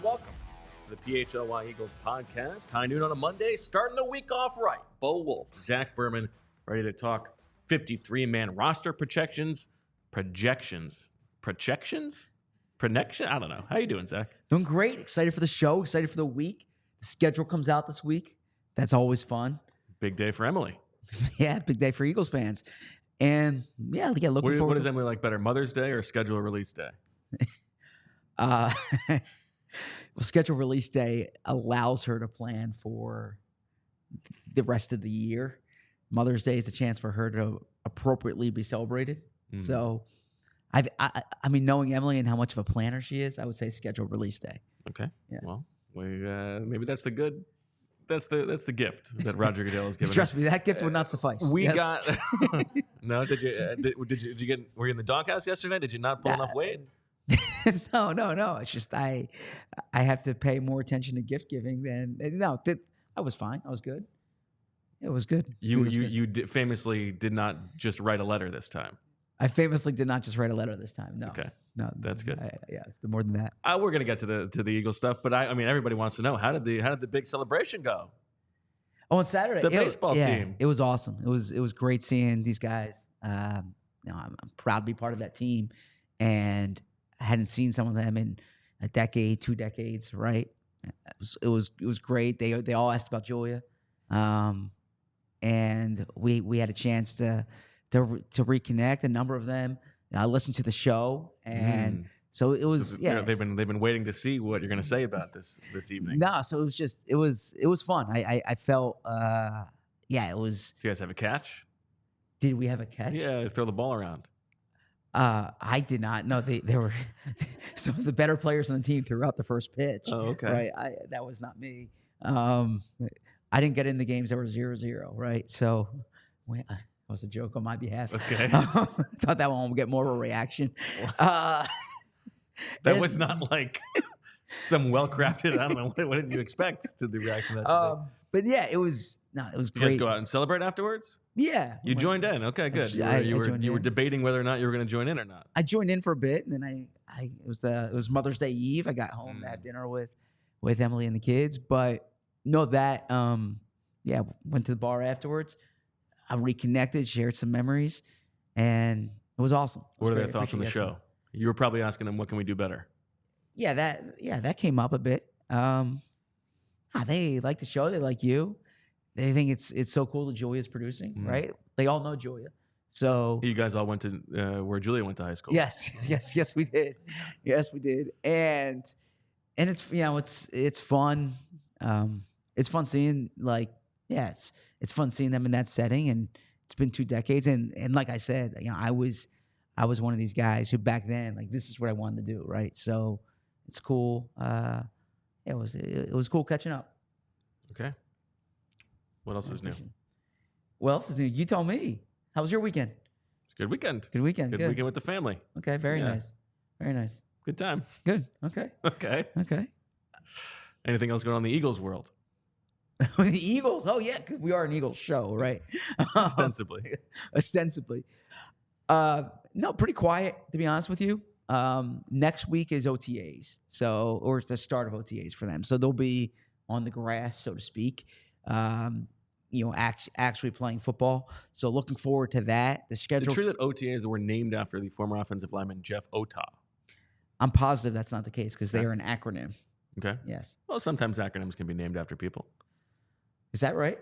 and welcome to the PHLY Eagles podcast. High noon on a Monday, starting the week off right. Bo Wulf, Zach Berman, ready to talk 53-man roster projections. I don't know. How you doing, Zach? Doing great. Excited for the show. Excited for the week. The schedule comes out this week. That's always fun. Big day for Emily. Yeah, big day for Eagles fans. And looking forward. What does Emily like better, Mother's Day or schedule release day? Well, schedule release day allows her to plan for the rest of the year. Mother's Day is a chance for her to appropriately be celebrated. Mm. So, I mean, knowing Emily and how much of a planner she is, I would say schedule release day. Okay. Yeah. Well, maybe that's the good. That's the gift that Roger Goodell has given. Trust me, that gift would not suffice. We got. No, did you get? Were you in the doghouse yesterday? Did you not pull enough weight? No. It's just I have to pay more attention to gift giving than I was fine. I was good. It was good. You famously did not just write a letter this time. I famously did not just write a letter this time. No. Okay. No, that's good. More than that. We're gonna get to the Eagle stuff, but I mean, everybody wants to know how did the big celebration go? Oh, on Saturday, the baseball team. It was awesome. It was great seeing these guys. I'm proud to be part of that team, and I hadn't seen some of them in a decade, 2 decades. Right? It was great. They all asked about Julia, and we had a chance to reconnect. A number of them listened to the show, and so it was. They've been waiting to see what you're going to say about this evening. No, so it was fun. I felt it was. Do you guys have a catch? Did we have a catch? Yeah, throw the ball around. I did not. No, they were some of the better players on the team threw out the first pitch. Oh, okay. Right. That was not me. I didn't get in the games that were 0-0. Right. So that was a joke on my behalf. Okay. Thought that one would get more of a reaction. That was not like some well-crafted. I don't know. What did you expect to the reaction to that? But yeah, it was great. You guys go out and celebrate afterwards? Yeah. You joined in. Okay, good. You were debating whether or not you were going to join in or not. I joined in for a bit, and then it was Mother's Day Eve. I got home to have dinner with Emily and the kids. But no, that went to the bar afterwards. I reconnected, shared some memories, and it was awesome. What are their thoughts on the show? You were probably asking them, what can we do better? Yeah, that came up a bit. They like the show. They like you. They think it's so cool that Julia's producing, right? They all know Julia. So you guys all went to where Julia went to high school. Yes, we did. Yes, we did. And it's it's fun. It's fun seeing it's fun seeing them in that setting, and it's been 2 decades. And like I said, I was one of these guys who back then this is what I wanted to do, right? So it's cool. It was cool catching up. Okay. What else is new? What else is new? You tell me. How was your weekend? It's a good weekend. Good weekend. Good weekend with the family. Okay, very nice. Very nice. Good time. Good. Okay. Okay. Anything else going on in the Eagles world? The Eagles? Oh, yeah. We are an Eagles show, right? Ostensibly. No, pretty quiet, to be honest with you. Next week is OTAs, or it's the start of OTAs for them. So they'll be on the grass, so to speak, actually playing football. So looking forward to that. The schedule. Is it true that OTAs were named after the former offensive lineman Jeff Ota? I'm positive that's not the case because they are an acronym. Okay. Yes. Well, sometimes acronyms can be named after people. Is that right?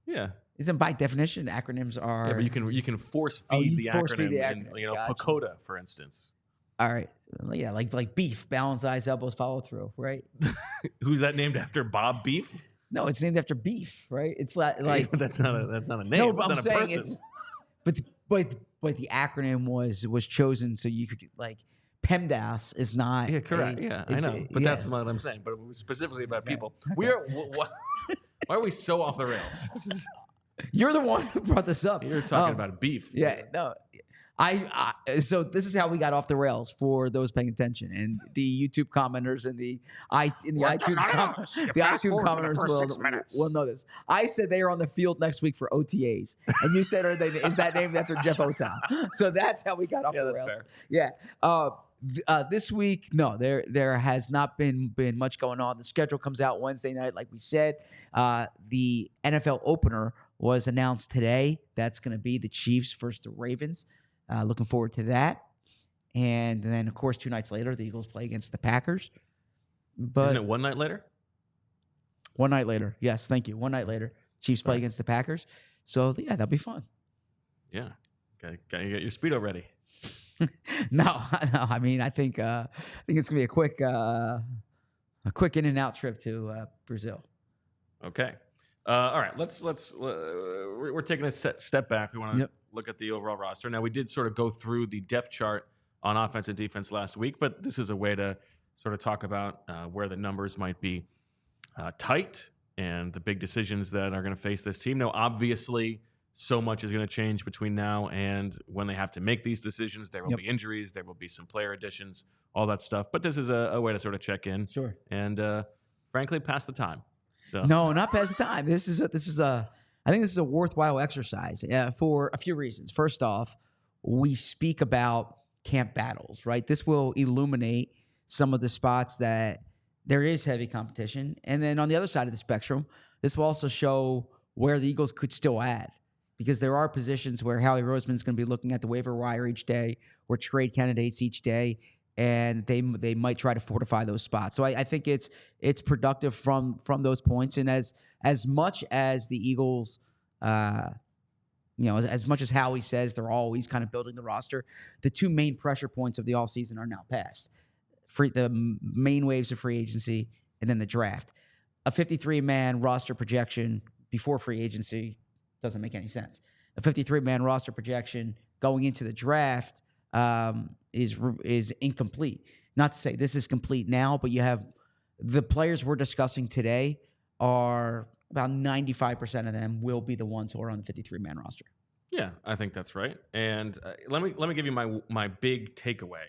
Yeah. Isn't by definition acronyms are? Yeah, but you can force feed the acronym. Gotcha. PACOTA, for instance. All right. Yeah, like beef, balance, eyes, elbows, follow through, right? Who's that named after? Bob Beef? No, it's named after beef, right? It's like that's not a name. No, but it's I'm not saying a person. but the acronym was chosen so you could PEMDAS is not. Yeah, correct. I know, but that's what I'm saying. But specifically about people, we are. Why are we so off the rails? You're the one who brought this up. You're talking about beef. Yeah, no. So this is how we got off the rails for those paying attention, and the YouTube commenters and the iTunes commenters will know this. I said they are on the field next week for OTAs, and you said, is that named after Jeff Ota? So that's how we got off the rails. Fair. Yeah. This week, no, there has not been much going on. The schedule comes out Wednesday night, like we said. The NFL opener was announced today. That's going to be the Chiefs versus the Ravens. Looking forward to that. And then, of course, 2 nights later, the Eagles play against the Packers. But isn't it 1 night later? 1 night later, yes, thank you. 1 night later, Chiefs play against the Packers. So yeah, that'll be fun. Yeah, got to get your Speedo ready. No. I mean, I think it's gonna be a quick in and out trip to Brazil. Okay. All right. We're taking a step back. We want to look at the overall roster. Now, we did sort of go through the depth chart on offense and defense last week, but this is a way to sort of talk about where the numbers might be tight and the big decisions that are going to face this team. Now, obviously, so much is going to change between now and when they have to make these decisions. There will be injuries. There will be some player additions, all that stuff. But this is a way to sort of check in. Sure. And frankly, pass the time. So. No, not pass the time. I think this is a worthwhile exercise for a few reasons. First off, we speak about camp battles, right? This will illuminate some of the spots that there is heavy competition. And then on the other side of the spectrum, this will also show where the Eagles could still add. Because there are positions where Howie Roseman's going to be looking at the waiver wire each day or trade candidates each day, and they might try to fortify those spots. So I think it's productive from those points. And as much as the Eagles, as much as Howie says they're always kind of building the roster, the 2 main pressure points of the offseason are now passed. The main waves of free agency and then the draft. A 53-man roster projection before free agency doesn't make any sense. A 53-man roster projection going into the draft is incomplete. Not to say this is complete now, but you have the players we're discussing today are about 95% of them will be the ones who are on the 53-man roster. Yeah, I think that's right. And let me give you my big takeaway,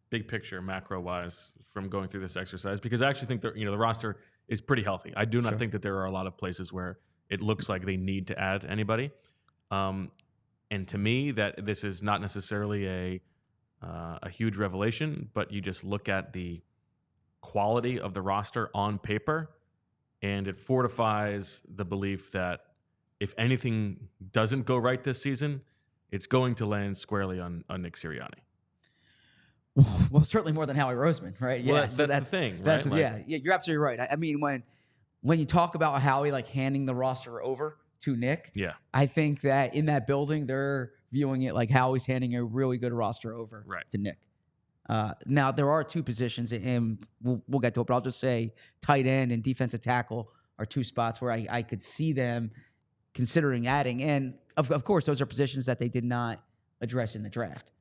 big picture, macro-wise, from going through this exercise, because I actually think that the roster is pretty healthy. I do not think that there are a lot of places where it looks like they need to add anybody. And to me, that this is not necessarily a huge revelation, but you just look at the quality of the roster on paper, and it fortifies the belief that if anything doesn't go right this season, it's going to land squarely on Nick Sirianni. Well, certainly more than Howie Roseman, right? Yeah, well, that's the thing, right? Yeah, you're absolutely right. I mean, when you talk about Howie handing the roster over to Nick, I think that in that building they're viewing it like Howie's handing a really good roster over to Nick. Now there are 2 positions, and we'll get to it, but I'll just say tight end and defensive tackle are 2 spots where I could see them considering adding, and of course those are positions that they did not address in the draft,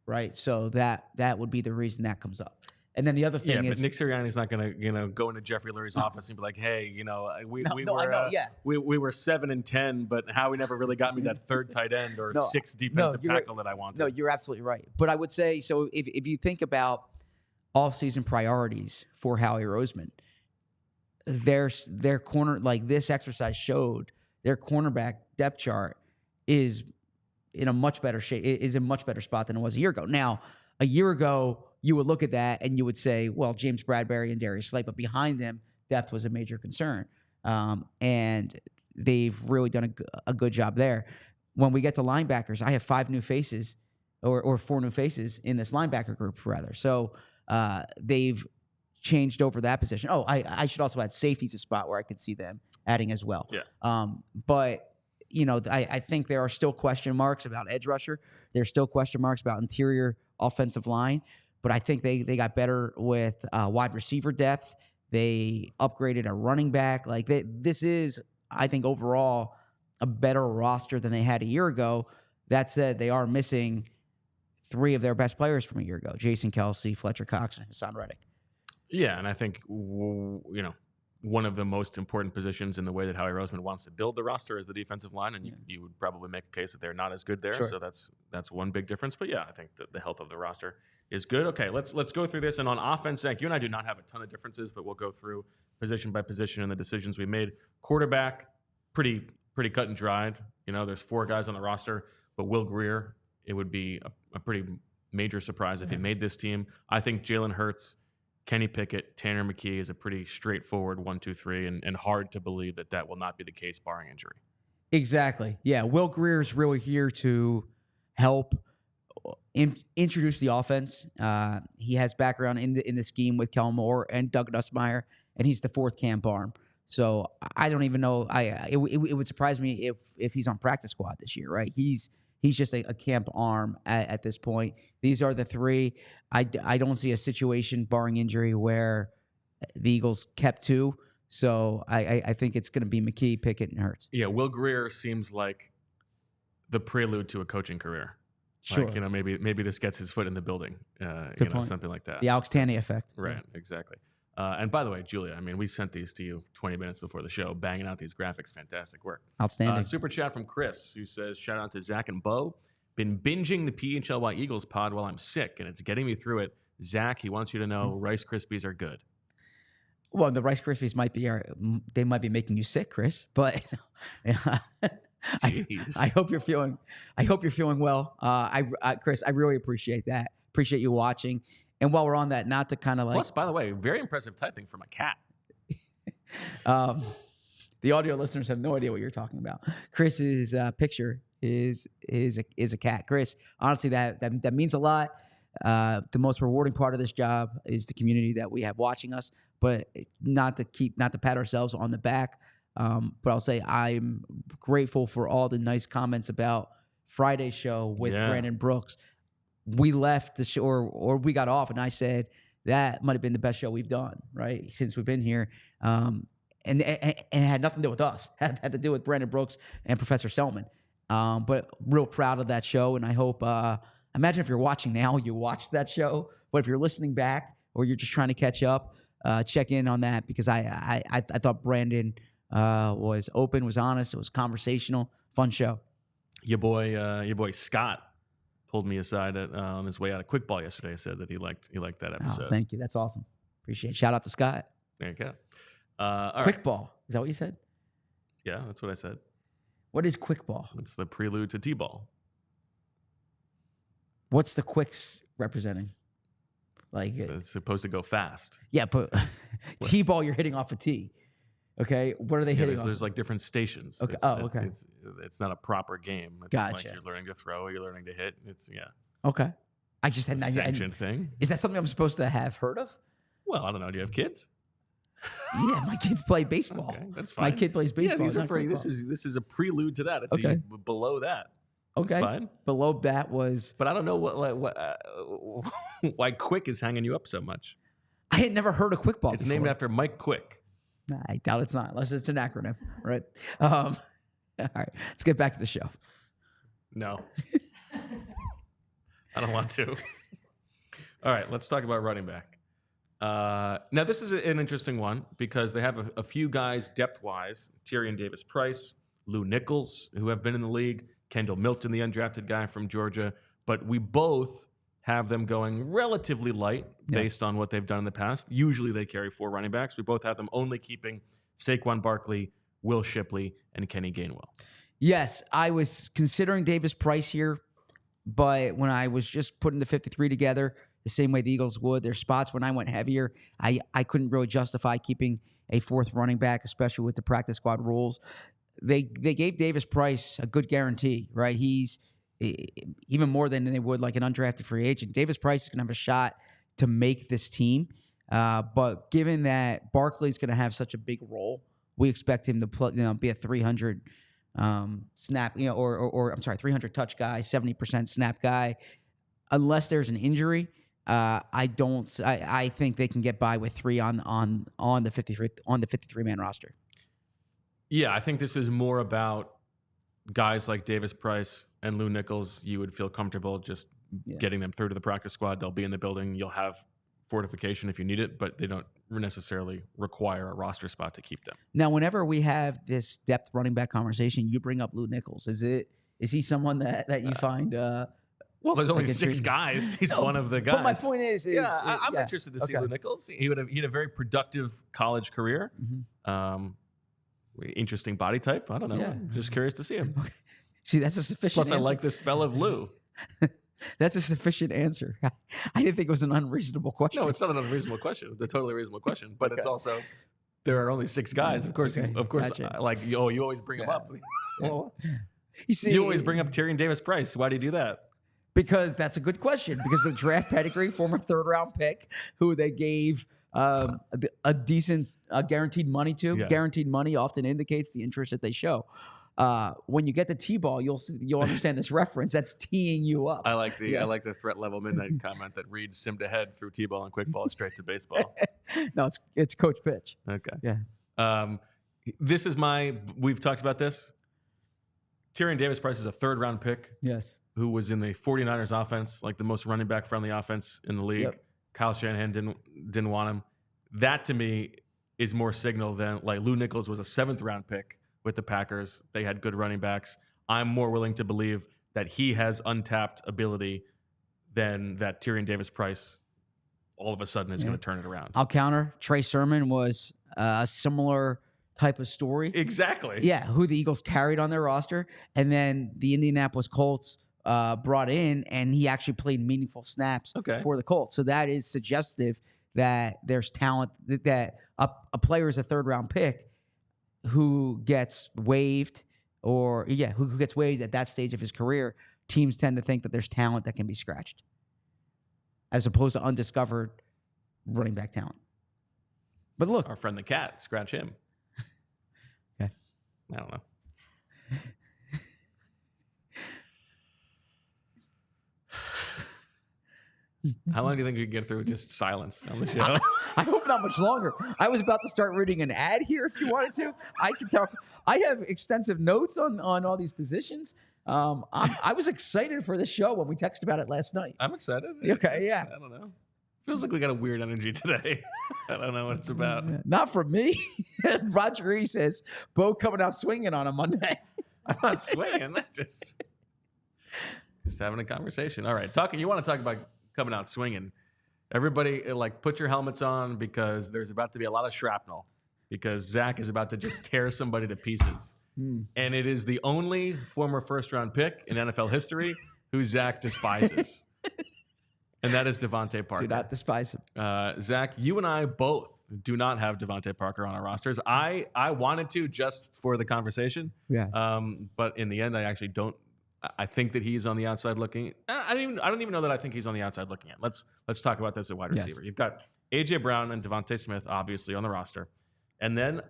right? So that would be the reason that comes up. And then the other thing is, but Nick Sirianni's not going to go into Jeffrey Lurie's office and be like, "Hey, we were 7-10, but Howie never really got me that 3rd tight end or 6th defensive tackle that I wanted." No, you're absolutely right. But I would say, so if you think about off-season priorities for Howie Roseman, their corner, like this exercise showed, their cornerback depth chart is in a much better shape, is in a much better spot than it was a year ago. Now, a year ago, you would look at that and you would say, well, James Bradbury and Darius Slate, but behind them, depth was a major concern. And they've really done a good job there. When we get to linebackers, I have 5 new faces or 4 new faces in this linebacker group, rather. So they've changed over that position. Oh, I should also add safety's a spot where I could see them adding as well. Yeah. But, I think there are still question marks about edge rusher. There's still question marks about interior offensive line. But I think they got better with wide receiver depth. They upgraded a running back. This is, I think, overall a better roster than they had a year ago. That said, they are missing 3 of their best players from a year ago: Jason Kelsey, Fletcher Cox, and Hassan Reddick. Yeah, and I think one of the most important positions in the way that Howie Roseman wants to build the roster is the defensive line, and you would probably make a case that they're not as good there. Sure. So that's one big difference. But yeah, I think the health of the roster is good. Okay, let's go through this. And on offense, Zach, you and I do not have a ton of differences, but we'll go through position by position and the decisions we made. Quarterback, pretty cut and dried. There's 4 guys on the roster, but Will Grier, it would be a pretty major surprise if he made this team. I think Jalen Hurts, Kenny Pickett, Tanner McKee is a pretty straightforward 1, 2, 3, and hard to believe that will not be the case barring injury. Exactly. Yeah. Will Greer's really here to help introduce the offense. He has background in the scheme with Kellen Moore and Doug Nussmeier, and he's the fourth camp arm. So I don't even know. It would surprise me if he's on practice squad this year, right? He's just a camp arm at this point. These are the three. I don't see a situation barring injury where the Eagles kept two. So I think it's going to be McKee, Pickett, and Hurts. Yeah, Will Grier seems like the prelude to a coaching career. Sure. Like, maybe this gets his foot in the building. Good point. Something like that. The Alex Tanney effect. Right, exactly. And by the way, Julia, I mean, we sent these to you 20 minutes before the show, banging out these graphics. Fantastic work. Outstanding. Super chat from Chris, who says, shout out to Zach and Bo. Been binging the PHLY Eagles pod while I'm sick, and it's getting me through it. Zach, he wants you to know Rice Krispies are good. Well, the Rice Krispies might be making you sick, Chris, but I hope you're feeling well. Chris, I really appreciate that. Appreciate you watching. And while we're on that, not to kind of like. Plus, by the way, very impressive typing from a cat. The audio listeners have no idea what you're talking about. Chris's picture is a cat. Chris, honestly, that means a lot. The most rewarding part of this job is the community that we have watching us, but not to pat ourselves on the back. But I'll say I'm grateful for all the nice comments about Friday's show with Brandon Brooks. We left the show, or we got off, and I said that might have been the best show we've done, right, since we've been here. And it had nothing to do with us. It had to do with Brandon Brooks and Professor Selman. But real proud of that show, and I hope. Imagine if you're watching now, you watched that show. But if you're listening back or you're just trying to catch up, check in on that because I thought Brandon was open, was honest, it was conversational, fun show. Your boy Scott pulled me aside on his way out of Quickball yesterday. Said that he liked that episode. Oh, thank you. That's awesome. Appreciate it. Shout out to Scott. There you go. Quickball. Is that what you said? Yeah, that's what I said. What is quickball? It's the prelude to T-ball. What's the quicks representing? Like it's supposed to go fast. Yeah, but T-ball, you're hitting off a tee. Okay, what are they hitting? There's like different stations. Okay. It's not a proper game. It's gotcha. Like you're learning to throw, you're learning to hit. Okay. I just had a sanctioned thing. Is that something I'm supposed to have heard of? Well, I don't know. Do you have kids? Yeah, my kids play baseball. Okay, that's fine. My kid plays baseball. Yeah, these are free. This is a prelude to that. It's below that. Okay. That's fine. Below that was. But I don't know why Quick is hanging you up so much. I had never heard of Quickball. It's named after Mike Quick. Nah, I doubt it's not, unless it's an acronym, right? All right, let's get back to the show. No. I don't want to. All right, let's talk about running back. Now, this is an interesting one because they have a few guys depth-wise. Tyrion Davis-Price, Lou Nichols, who have been in the league, Kendall Milton, the undrafted guy from Georgia. But we both have them going relatively light based on what they've done in the past. Usually they carry 4 running backs. We both have them only keeping Saquon Barkley, Will Shipley, and Kenny Gainwell. Yes, I was considering Davis-Price here, but when I was just putting the 53 together, the same way the Eagles would, there's spots when I went heavier. I couldn't really justify keeping a 4th running back, especially with the practice squad rules. They gave Davis-Price a good guarantee, right? He's even more than they would like an undrafted free agent. Davis-Price is going to have a shot to make this team. But given that Barkley's going to have such a big role, we expect him to be a 300 snap, or 300 touch guy, 70% snap guy. Unless there's an injury, I think they can get by with 3 on the 53 man roster. Yeah, I think this is more about guys like Davis-Price and Lou Nichols. You would feel comfortable just getting them through to the practice squad. They'll be in the building. You'll have fortification if you need it, but they don't necessarily require a roster spot to keep them. Now, whenever we have this depth running back conversation, you bring up Lou Nichols. Is he someone that you find? Well, there's only 6 guys. He's one of the guys. But my point is I'm interested to see Lou Nichols. He had a very productive college career. Mm-hmm. Interesting body type. I don't know. Yeah. I'm just curious to see him. See, that's a sufficient Plus, answer. I like the spell of Lou. That's a sufficient answer. I didn't think it was an unreasonable question. No, it's not an unreasonable question. It's a totally reasonable question. But it's also, there are only 6 guys. Of course, Okay, gotcha. like, you always bring them up. Well, You see, you always bring up Tyrion Davis-Price. Why do you do that? because that's a good question. Because the draft pedigree, former 3rd-round pick, who they gave a decent guaranteed money to. Yeah. Guaranteed money often indicates the interest that they show. When you get the T-ball, you'll understand this reference. That's teeing you up. I like the Yes. threat level midnight comment that reads simmed ahead through T-ball and quick ball straight to baseball. No, it's coach pitch. Okay. Yeah. This is we've talked about this. Tyrion Davis-Price is a 3rd-round pick Yes. who was in the 49ers offense, like the most running back friendly offense in the league. Yep. Kyle Shanahan didn't want him. That to me is more signal than like Lou Nichols was a 7th-round pick with the Packers. They had good running backs. I'm more willing to believe that he has untapped ability than that Tyrion Davis-Price all of a sudden is going to turn it around. I'll counter. Trey Sermon was a similar type of story. Exactly. Yeah, who the Eagles carried on their roster, and then the Indianapolis Colts brought in, and he actually played meaningful snaps for the Colts. So that is suggestive that there's talent, that a player is a 3rd-round pick who gets waived, who gets waived at that stage of his career. Teams tend to think that there's talent that can be scratched, as opposed to undiscovered running back talent. But look, Our friend the cat, scratch him. Okay. I don't know. How long do you think you can get through just silence on the show? I hope not much longer. I was about to start reading an ad here if you wanted to. I can talk. I have extensive notes on all these positions. I was excited for this show when we texted about it last night. I'm excited. Okay, yeah. I don't know. Feels like we got a weird energy today. I don't know what it's about. Not from me. Roger E says, Bo coming out swinging on a Monday. I'm not swinging. Just having a conversation. All right. You want to talk about coming out swinging. Everybody, put your helmets on because there's about to be a lot of shrapnel because Zach is about to just tear somebody to pieces. And it is the only former 1st-round pick in NFL history who Zach despises. And that is DeVante Parker. Do not despise him. Zach, you and I both do not have DeVante Parker on our rosters. I wanted to just for the conversation. Yeah. But in the end, I actually don't. I think that he's on the outside looking. I don't even know that I think he's on the outside looking at. Let's talk about this at wide receiver. You've got A.J. Brown and DeVonta Smith obviously on the roster. And then,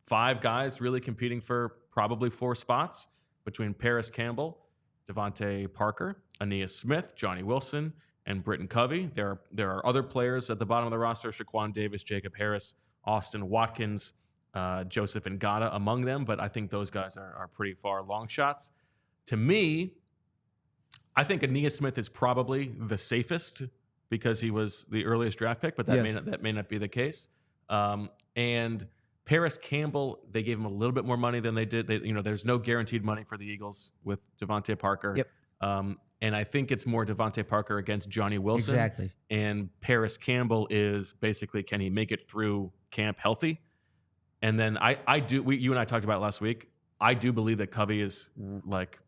5 guys really competing for probably 4 spots between Parris Campbell, DeVante Parker, Ainias Smith, Johnny Wilson, and Britain Covey. There are other players at the bottom of the roster: Shaquan Davis, Jacob Harris, Austin Watkins, Joseph Ngata among them. But I think those guys are pretty far long shots. To me, I think Ainias Smith is probably the safest because he was the earliest draft pick, but that may not be the case. And Parris Campbell, they gave him a little bit more money than they did. There's no guaranteed money for the Eagles with DeVante Parker. Yep. And I think it's more DeVante Parker against Johnny Wilson. Exactly. And Parris Campbell is basically, can he make it through camp healthy? And then you and I talked about it last week. I do believe that Covey is like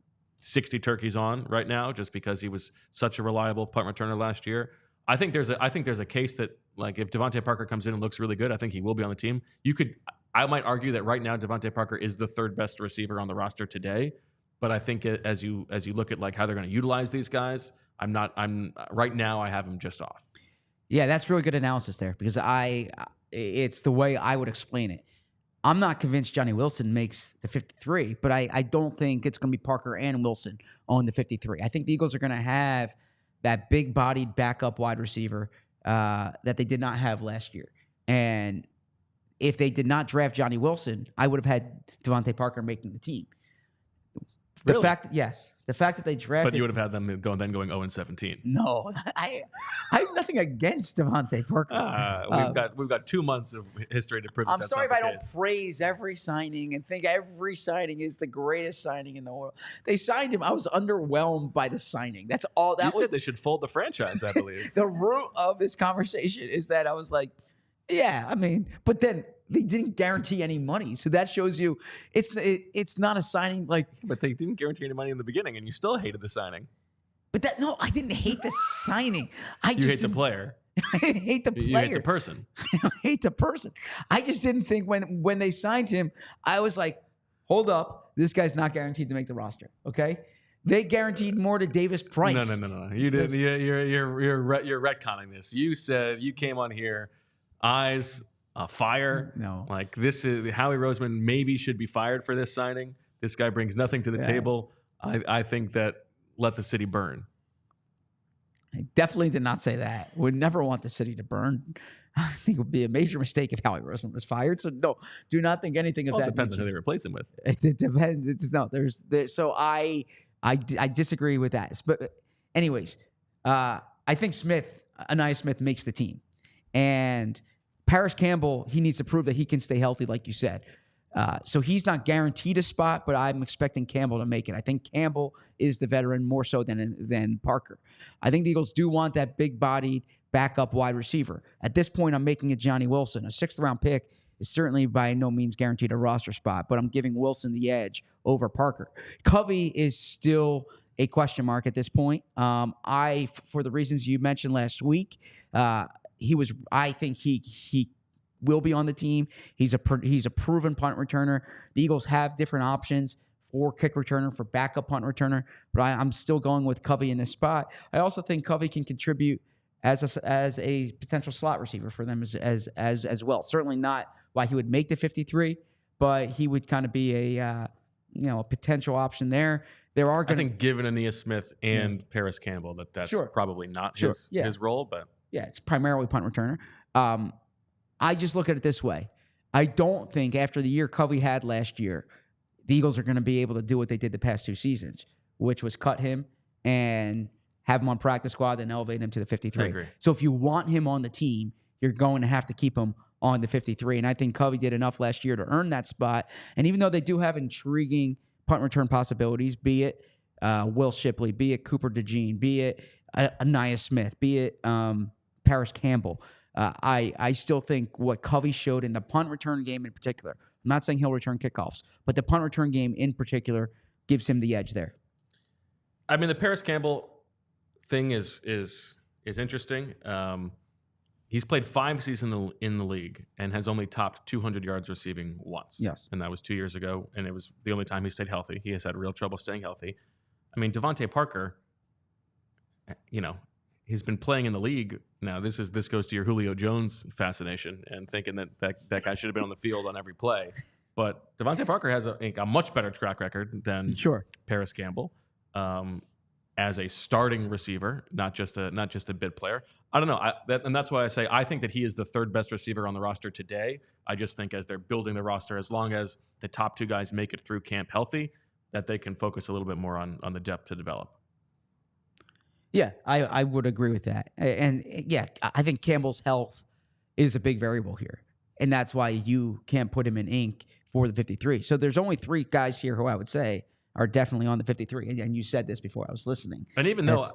60 turkeys on right now just because he was such a reliable punt returner last year. I think there's a case that if DeVante Parker comes in and looks really good, I think he will be on the team. I might argue that right now DeVante Parker is the 3rd best receiver on the roster today. But I think as you look at how they're going to utilize these guys, right now I have him just off. Yeah, that's really good analysis there because it's the way I would explain it. I'm not convinced Johnny Wilson makes the 53, but I don't think it's going to be Parker and Wilson on the 53. I think the Eagles are going to have that big-bodied backup wide receiver that they did not have last year. And if they did not draft Johnny Wilson, I would have had DeVante Parker making the team. The fact that they drafted, but you would have had them going 0-17. No, I have nothing against DeVante Parker. We've got 2 months of history to prove. I'm sorry if I don't praise every signing and think every signing is the greatest signing in the world. They signed him. I was underwhelmed by the signing. That's all. You said they should fold the franchise. I believe the root of this conversation is that I was like, yeah, but then they didn't guarantee any money, so that shows you it's not a signing like. But they didn't guarantee any money in the beginning, and you still hated the signing. But I didn't hate the signing. You hate the player. I didn't hate the player. You hate the person. I don't hate the person. I just didn't think when they signed him, I was like, hold up, this guy's not guaranteed to make the roster. Okay, they guaranteed more to Davis Price. No. You did. You're retconning this. You said you came on here, eyes fire. No, like this is Howie Roseman maybe should be fired for this signing. This guy brings nothing to the table. I think that let the city burn. I definitely did not say that. Would never want the city to burn. I think it would be a major mistake if Howie Roseman was fired. So no, do not think anything of that. It depends on who they replace him with. It depends. So I disagree with that. But anyways, I think Ainias Smith makes the team, and Parris Campbell, he needs to prove that he can stay healthy, like you said. So he's not guaranteed a spot, but I'm expecting Campbell to make it. I think Campbell is the veteran more so than Parker. I think the Eagles do want that big-bodied backup wide receiver. At this point, I'm making it Johnny Wilson. A sixth-round pick is certainly by no means guaranteed a roster spot, but I'm giving Wilson the edge over Parker. Covey is still a question mark at this point. For the reasons you mentioned last week, I think he will be on the team. He's a proven punt returner. The Eagles have different options for kick returner, for backup punt returner, but I'm still going with Covey in this spot. I also think Covey can contribute as a potential slot receiver for them as well. Certainly not why he would make the 53, but he would kind of be a potential option there. I think given Ainias Smith and Parris Campbell, that's probably not his role, but it's primarily punt returner. I just look at it this way. I don't think after the year Covey had last year, the Eagles are going to be able to do what they did the past 2 seasons, which was cut him and have him on practice squad and elevate him to the 53. I agree. So if you want him on the team, you're going to have to keep him on the 53. And I think Covey did enough last year to earn that spot. And even though they do have intriguing punt return possibilities, be it Will Shipley, be it Cooper DeJean, be it Ainias Smith, be it Parris Campbell, I still think what Covey showed in the punt return game in particular, I'm not saying he'll return kickoffs, but the punt return game in particular gives him the edge there. I mean, the Parris Campbell thing is interesting. He's played 5 seasons in the league and has only topped 200 yards receiving once. Yes. And that was 2 years ago, and it was the only time he stayed healthy. He has had real trouble staying healthy. I mean, DeVante Parker, he's been playing in the league. Now, this goes to your Julio Jones fascination and thinking that guy should have been on the field on every play. But DeVante Parker has a much better track record than Parris Campbell as a starting receiver, not just a bid player. I don't know, and that's why I say I think that he is the third best receiver on the roster today. I just think as they're building the roster, as long as the top 2 guys make it through camp healthy, that they can focus a little bit more on the depth to develop. Yeah, I would agree with that. And yeah, I think Campbell's health is a big variable here. And that's why you can't put him in ink for the 53. So there's only 3 guys here who I would say are definitely on the 53. And you said this before I was listening. And even though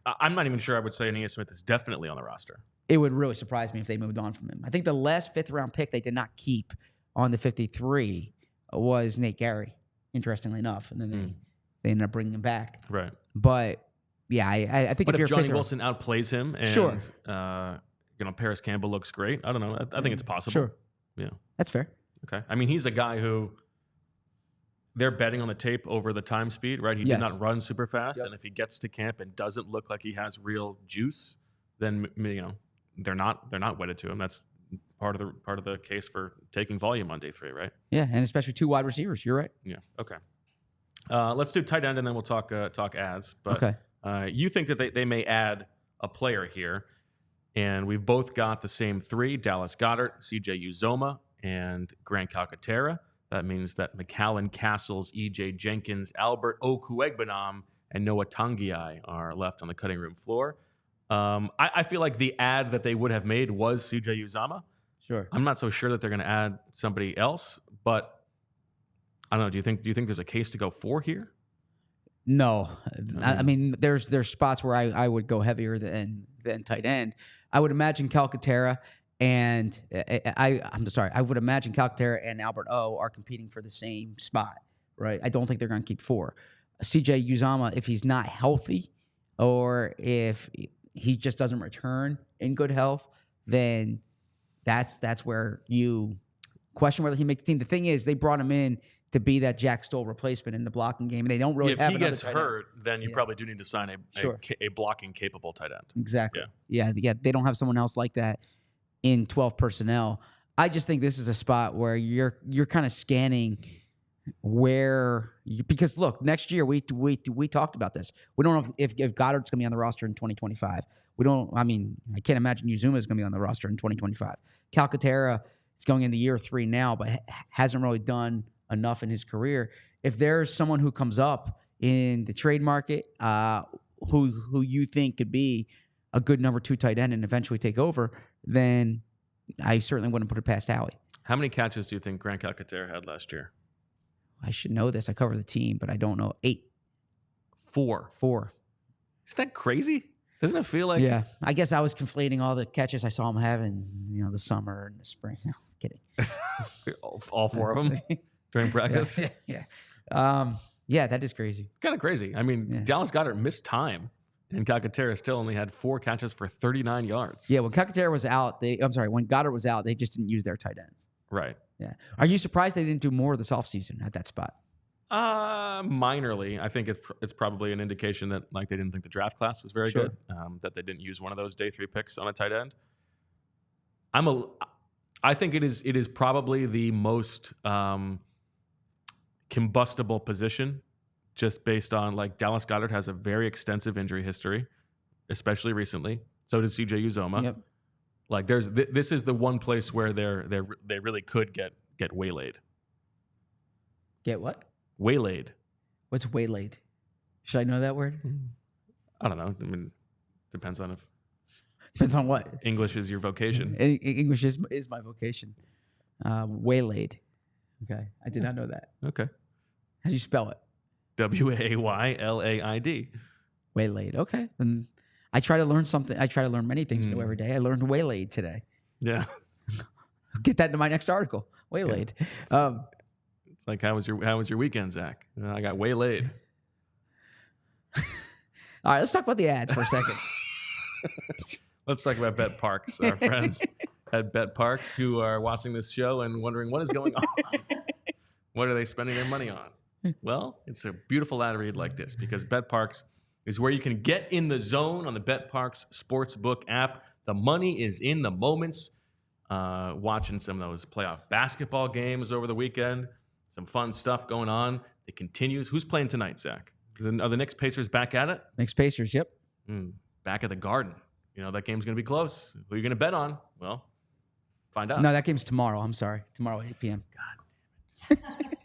I'm not even sure I would say Ainias Smith is definitely on the roster. It would really surprise me if they moved on from him. I think the last 5th-round pick they did not keep on the 53 was Nate Gary, interestingly enough. And then they ended up bringing him back. Right. But yeah, I think if Johnny Wilson outplays him and Parris Campbell looks great, I don't know. I think it's possible. Sure. Yeah. That's fair. Okay. I mean, he's a guy who they're betting on the tape over the time speed, right? He did not run super fast, and if he gets to camp and doesn't look like he has real juice, then they're not wedded to him. That's part of the case for taking volume on day 3, right? Yeah, and especially 2 wide receivers. You're right. Yeah. Okay. Let's do tight end, and then we'll talk ads. But okay. You think that they may add a player here, and we've both got the same 3: Dallas Goedert, C.J. Uzomah, and Grant Calcaterra. That means that McAllen, Castles, E.J. Jenkins, Albert Okuegbunam, and Noah Tangiai are left on the cutting room floor. I feel like the ad that they would have made was C.J. Uzomah. Sure. I'm not so sure that they're going to add somebody else, but I don't know. Do you think there's a case to go 4 here? No. I mean, there's spots where I would go heavier than tight end. I would imagine Calcaterra and I would imagine Calcaterra and Albert O are competing for the same spot, right? I don't think they're going to keep 4. CJ Uzomah, if he's not healthy, or if he just doesn't return in good health, then that's where you question whether he makes the team. The thing is, they brought him in to be that Jack Stoll replacement in the blocking game. They don't really If have he another gets tight end. hurt, then you probably do need to sign a blocking capable tight end. Exactly. Yeah. They don't have someone else like that in 12 personnel. I just think this is a spot where you're kind of scanning because look, next year we talked about this. We don't know if Goddard's going to be on the roster in 2025. I can't imagine Uzuma is going to be on the roster in 2025. Calcaterra is going into year 3 now, but hasn't really done enough in his career. If there's someone who comes up in the trade market, who you think could be a good number 2 tight end and eventually take over, then I certainly wouldn't put it past Howie. How many catches do you think Grant Calcaterra had last year? I should know this. I cover the team, but I don't know. 8. 4. Isn't that crazy? Doesn't it feel like? Yeah. I guess I was conflating all the catches I saw him have in the summer and the spring. No, I'm kidding. all 4 of them during practice? Yeah. Yeah, that is crazy. Kind of crazy. I mean, Dallas Goedert missed time, and Calcaterra still only had 4 catches for 39 yards. Yeah, when Calcaterra was out, when Goddard was out, they just didn't use their tight ends. Right. Yeah. Are you surprised they didn't do more this offseason at that spot? Minorly. I think it's probably an indication that they didn't think the draft class was very good, that they didn't use one of those day 3 picks on a tight end. I think it is probably the most combustible position, just based on Dallas Goedert has a very extensive injury history, especially recently. So does CJ Uzoma. Yep. This is the one place where they really could get waylaid. Get what? Waylaid. What's waylaid? Should I know that word? I don't know. I mean, depends on what. English is your vocation. English is my vocation. Waylaid. Okay, I did not know that. Okay. How do you spell it? Waylaid. Waylaid. Okay. And I try to learn something. I try to learn many things new every day. I learned waylaid today. Yeah. Get that into my next article. Waylaid. Yeah. It's like, how was your weekend, Zach? I got waylaid. All right, let's talk about the ads for a second. Let's talk about BetPARX, our friends at BetPARX who are watching this show and wondering what is going on. What are they spending their money on? Well, it's a beautiful ad read like this, because BetPARX is where you can get in the zone on the BetPARX Sportsbook app. The money is in the moments. Watching some of those playoff basketball games over the weekend. Some fun stuff going on. It continues. Who's playing tonight, Zach? Are the Knicks Pacers back at it? Knicks Pacers, yep. Back at the Garden. That game's going to be close. Who are you going to bet on? Well, find out. No, that game's tomorrow. I'm sorry. Tomorrow at 8 p.m. God damn it.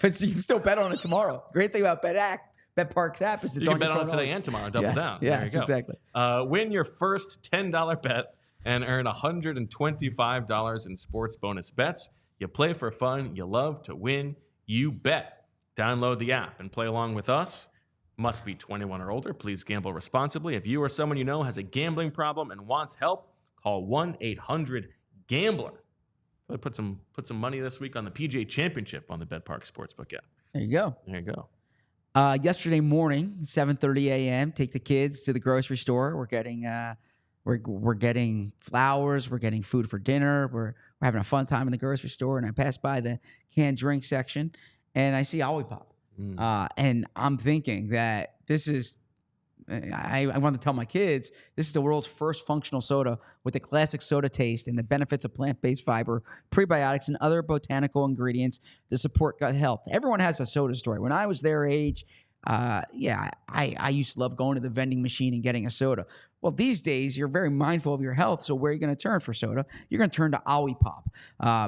But you can still bet on it tomorrow. Great thing about BetPARX app is it's you on can your bet on it today and tomorrow. Double down. Yes, exactly. Win your first $10 bet and earn $125 in sports bonus bets. You play for fun. You love to win. You bet. Download the app and play along with us. Must be 21 or older. Please gamble responsibly. If you or someone you know has a gambling problem and wants help, call 1-800-GAMBLER. I put some money this week on the PGA Championship on the BetPARX Sportsbook app. There you go. There you go. Yesterday morning, 7:30 a.m., take the kids to the grocery store. We're getting we're getting flowers. We're getting food for dinner. We're having a fun time in the grocery store. And I pass by the canned drink section, and I see Olipop. And I'm thinking that this is, I want to tell my kids, this is the world's first functional soda with the classic soda taste and the benefits of plant-based fiber, prebiotics, and other botanical ingredients that support gut health. Everyone has a soda story. When I was their age, I used to love going to the vending machine and getting a soda. Well, these days, you're very mindful of your health, so where are you going to turn for soda? You're going to turn to Olipop,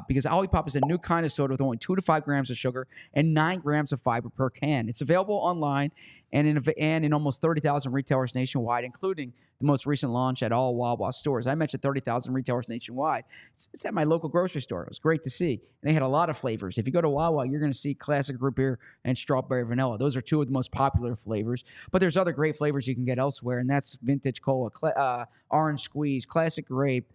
because Olipop is a new kind of soda with only 2 to 5 grams of sugar and 9 grams of fiber per can. It's available online and in almost 30,000 retailers nationwide, including the most recent launch at all Wawa stores. I mentioned 30,000 retailers nationwide. It's at my local grocery store. It was great to see. And they had a lot of flavors. If you go to Wawa, you're going to see classic root beer and strawberry vanilla. Those are 2 of the most popular flavors. But there's other great flavors you can get elsewhere, and that's vintage cola, orange squeeze, classic grape,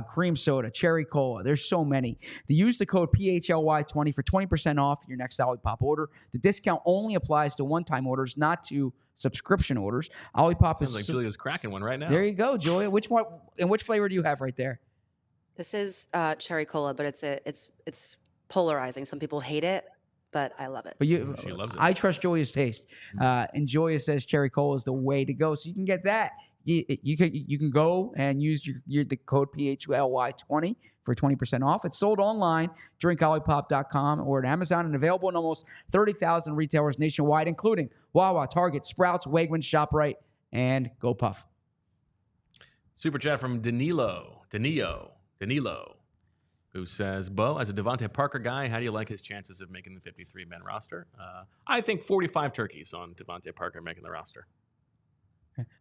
cream soda, cherry cola. There's so many. Use the code PHLY20 for 20% off your next Olipop order. The discount only applies to one-time orders, not to subscription orders. Olipop Sounds like Julia's cracking one right now. There you go, Julia. Which one? And which flavor do you have right there? This is cherry cola, but it's polarizing. Some people hate it, but I love it. But she loves it. I trust Julia's taste. And Julia says cherry cola is the way to go. So you can get that. You can go and use the code PHLY20 for 20% off. It's sold online, drinkolipop.com, or at Amazon, and available in almost 30,000 retailers nationwide, including Wawa, Target, Sprouts, Wegmans, ShopRite, and GoPuff. Super chat from Danilo, who says, Bo, as a DeVante Parker guy, how do you like his chances of making the 53-man roster? I think 45 turkeys on DeVante Parker making the roster.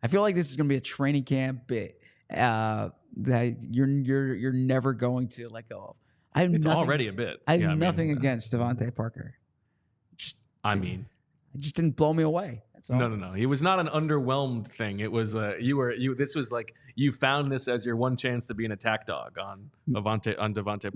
I feel like this is going to be a training camp bit that you're never going to let go of. It's already a bit. I have nothing against DeVante Parker. It just didn't blow me away. That's all. No. He was not an underwhelmed thing. It was this was like you found this as your one chance to be an attack dog on DeVante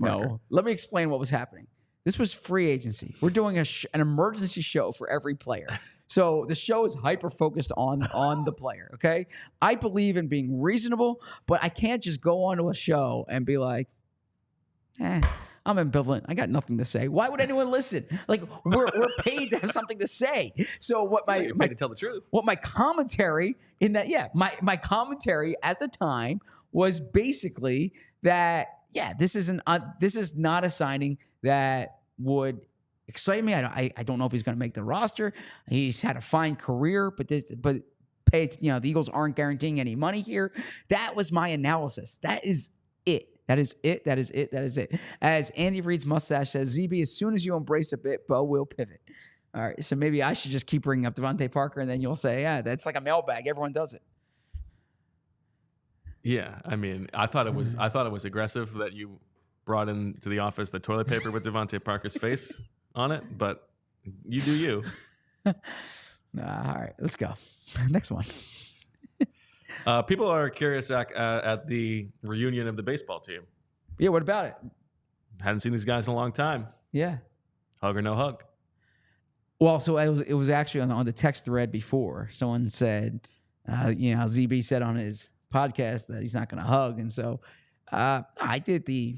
Parker. No. Let me explain what was happening. This was free agency. We're doing an emergency show for every player. So the show is hyper-focused on the player, okay? I believe in being reasonable, but I can't just go onto a show and be like, I'm ambivalent. I got nothing to say. Why would anyone listen? Like, we're paid to have something to say. So what you're paid to tell the truth. What my commentary my commentary at the time was basically that, this is not a signing that would excite me. I don't know if he's going to make the roster. He's had a fine career, but the Eagles aren't guaranteeing any money here. That was my analysis. That is it. As Andy Reid's mustache says, ZB, as soon as you embrace a bit, Bo will pivot. All right, so maybe I should just keep bringing up DeVante Parker, and then you'll say, that's like a mailbag. Everyone does it. Yeah, I mean, I thought it was aggressive that you brought into the office the toilet paper with DeVante Parker's face on it, but you do you. All right, let's go. Next one. People are curious, Zach, at the reunion of the baseball team. Yeah, what about it? Hadn't seen these guys in a long time. Yeah. Hug or no hug? Well, so it was actually on the text thread before. Someone said, ZB said on his podcast that he's not going to hug. And so I did the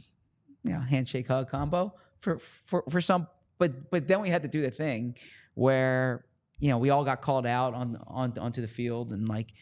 handshake hug combo for some, but then we had to do the thing where we all got called out onto the field, and like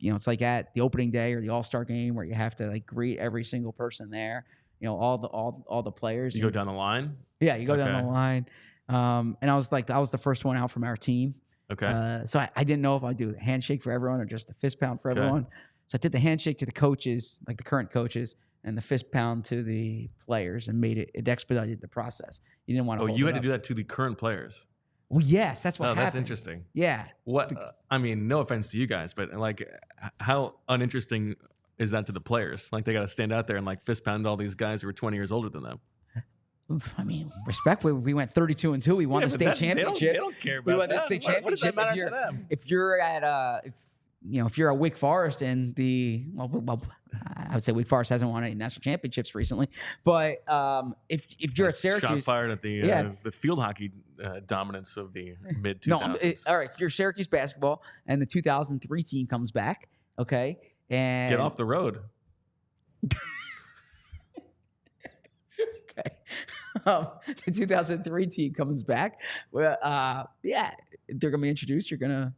it's like at the opening day or the All-Star game where you have to like greet every single person there, all the players. You go down the line. Yeah, you go down the line. And I was the first one out from our team. Okay. So I didn't know if I'd do a handshake for everyone or just a fist pound for everyone. So I did the handshake to the coaches, like the current coaches, and the fist pound to the players, and it expedited the process. You didn't want to. Oh, you had to do that to the current players. Well, yes, that's what happened. That's interesting. Yeah. What? I mean, no offense to you guys, but like, how uninteresting is that to the players? Like, they got to stand out there and like fist pound all these guys who are 20 years older than them. I mean, respectfully, we went 32-2. We won the state championship. They don't care about we won that. the state championship. What does that matter to them? If you're at if you're at Wake Forest and well, I would say Wake Forest hasn't won any national championships recently, but if you're at Syracuse, shot fired at the field hockey dominance of the mid 2000s. No, all right. If you're Syracuse basketball and the 2003 team comes back, okay, and get off the road. Okay. The 2003 team comes back. Well, they're gonna be introduced. You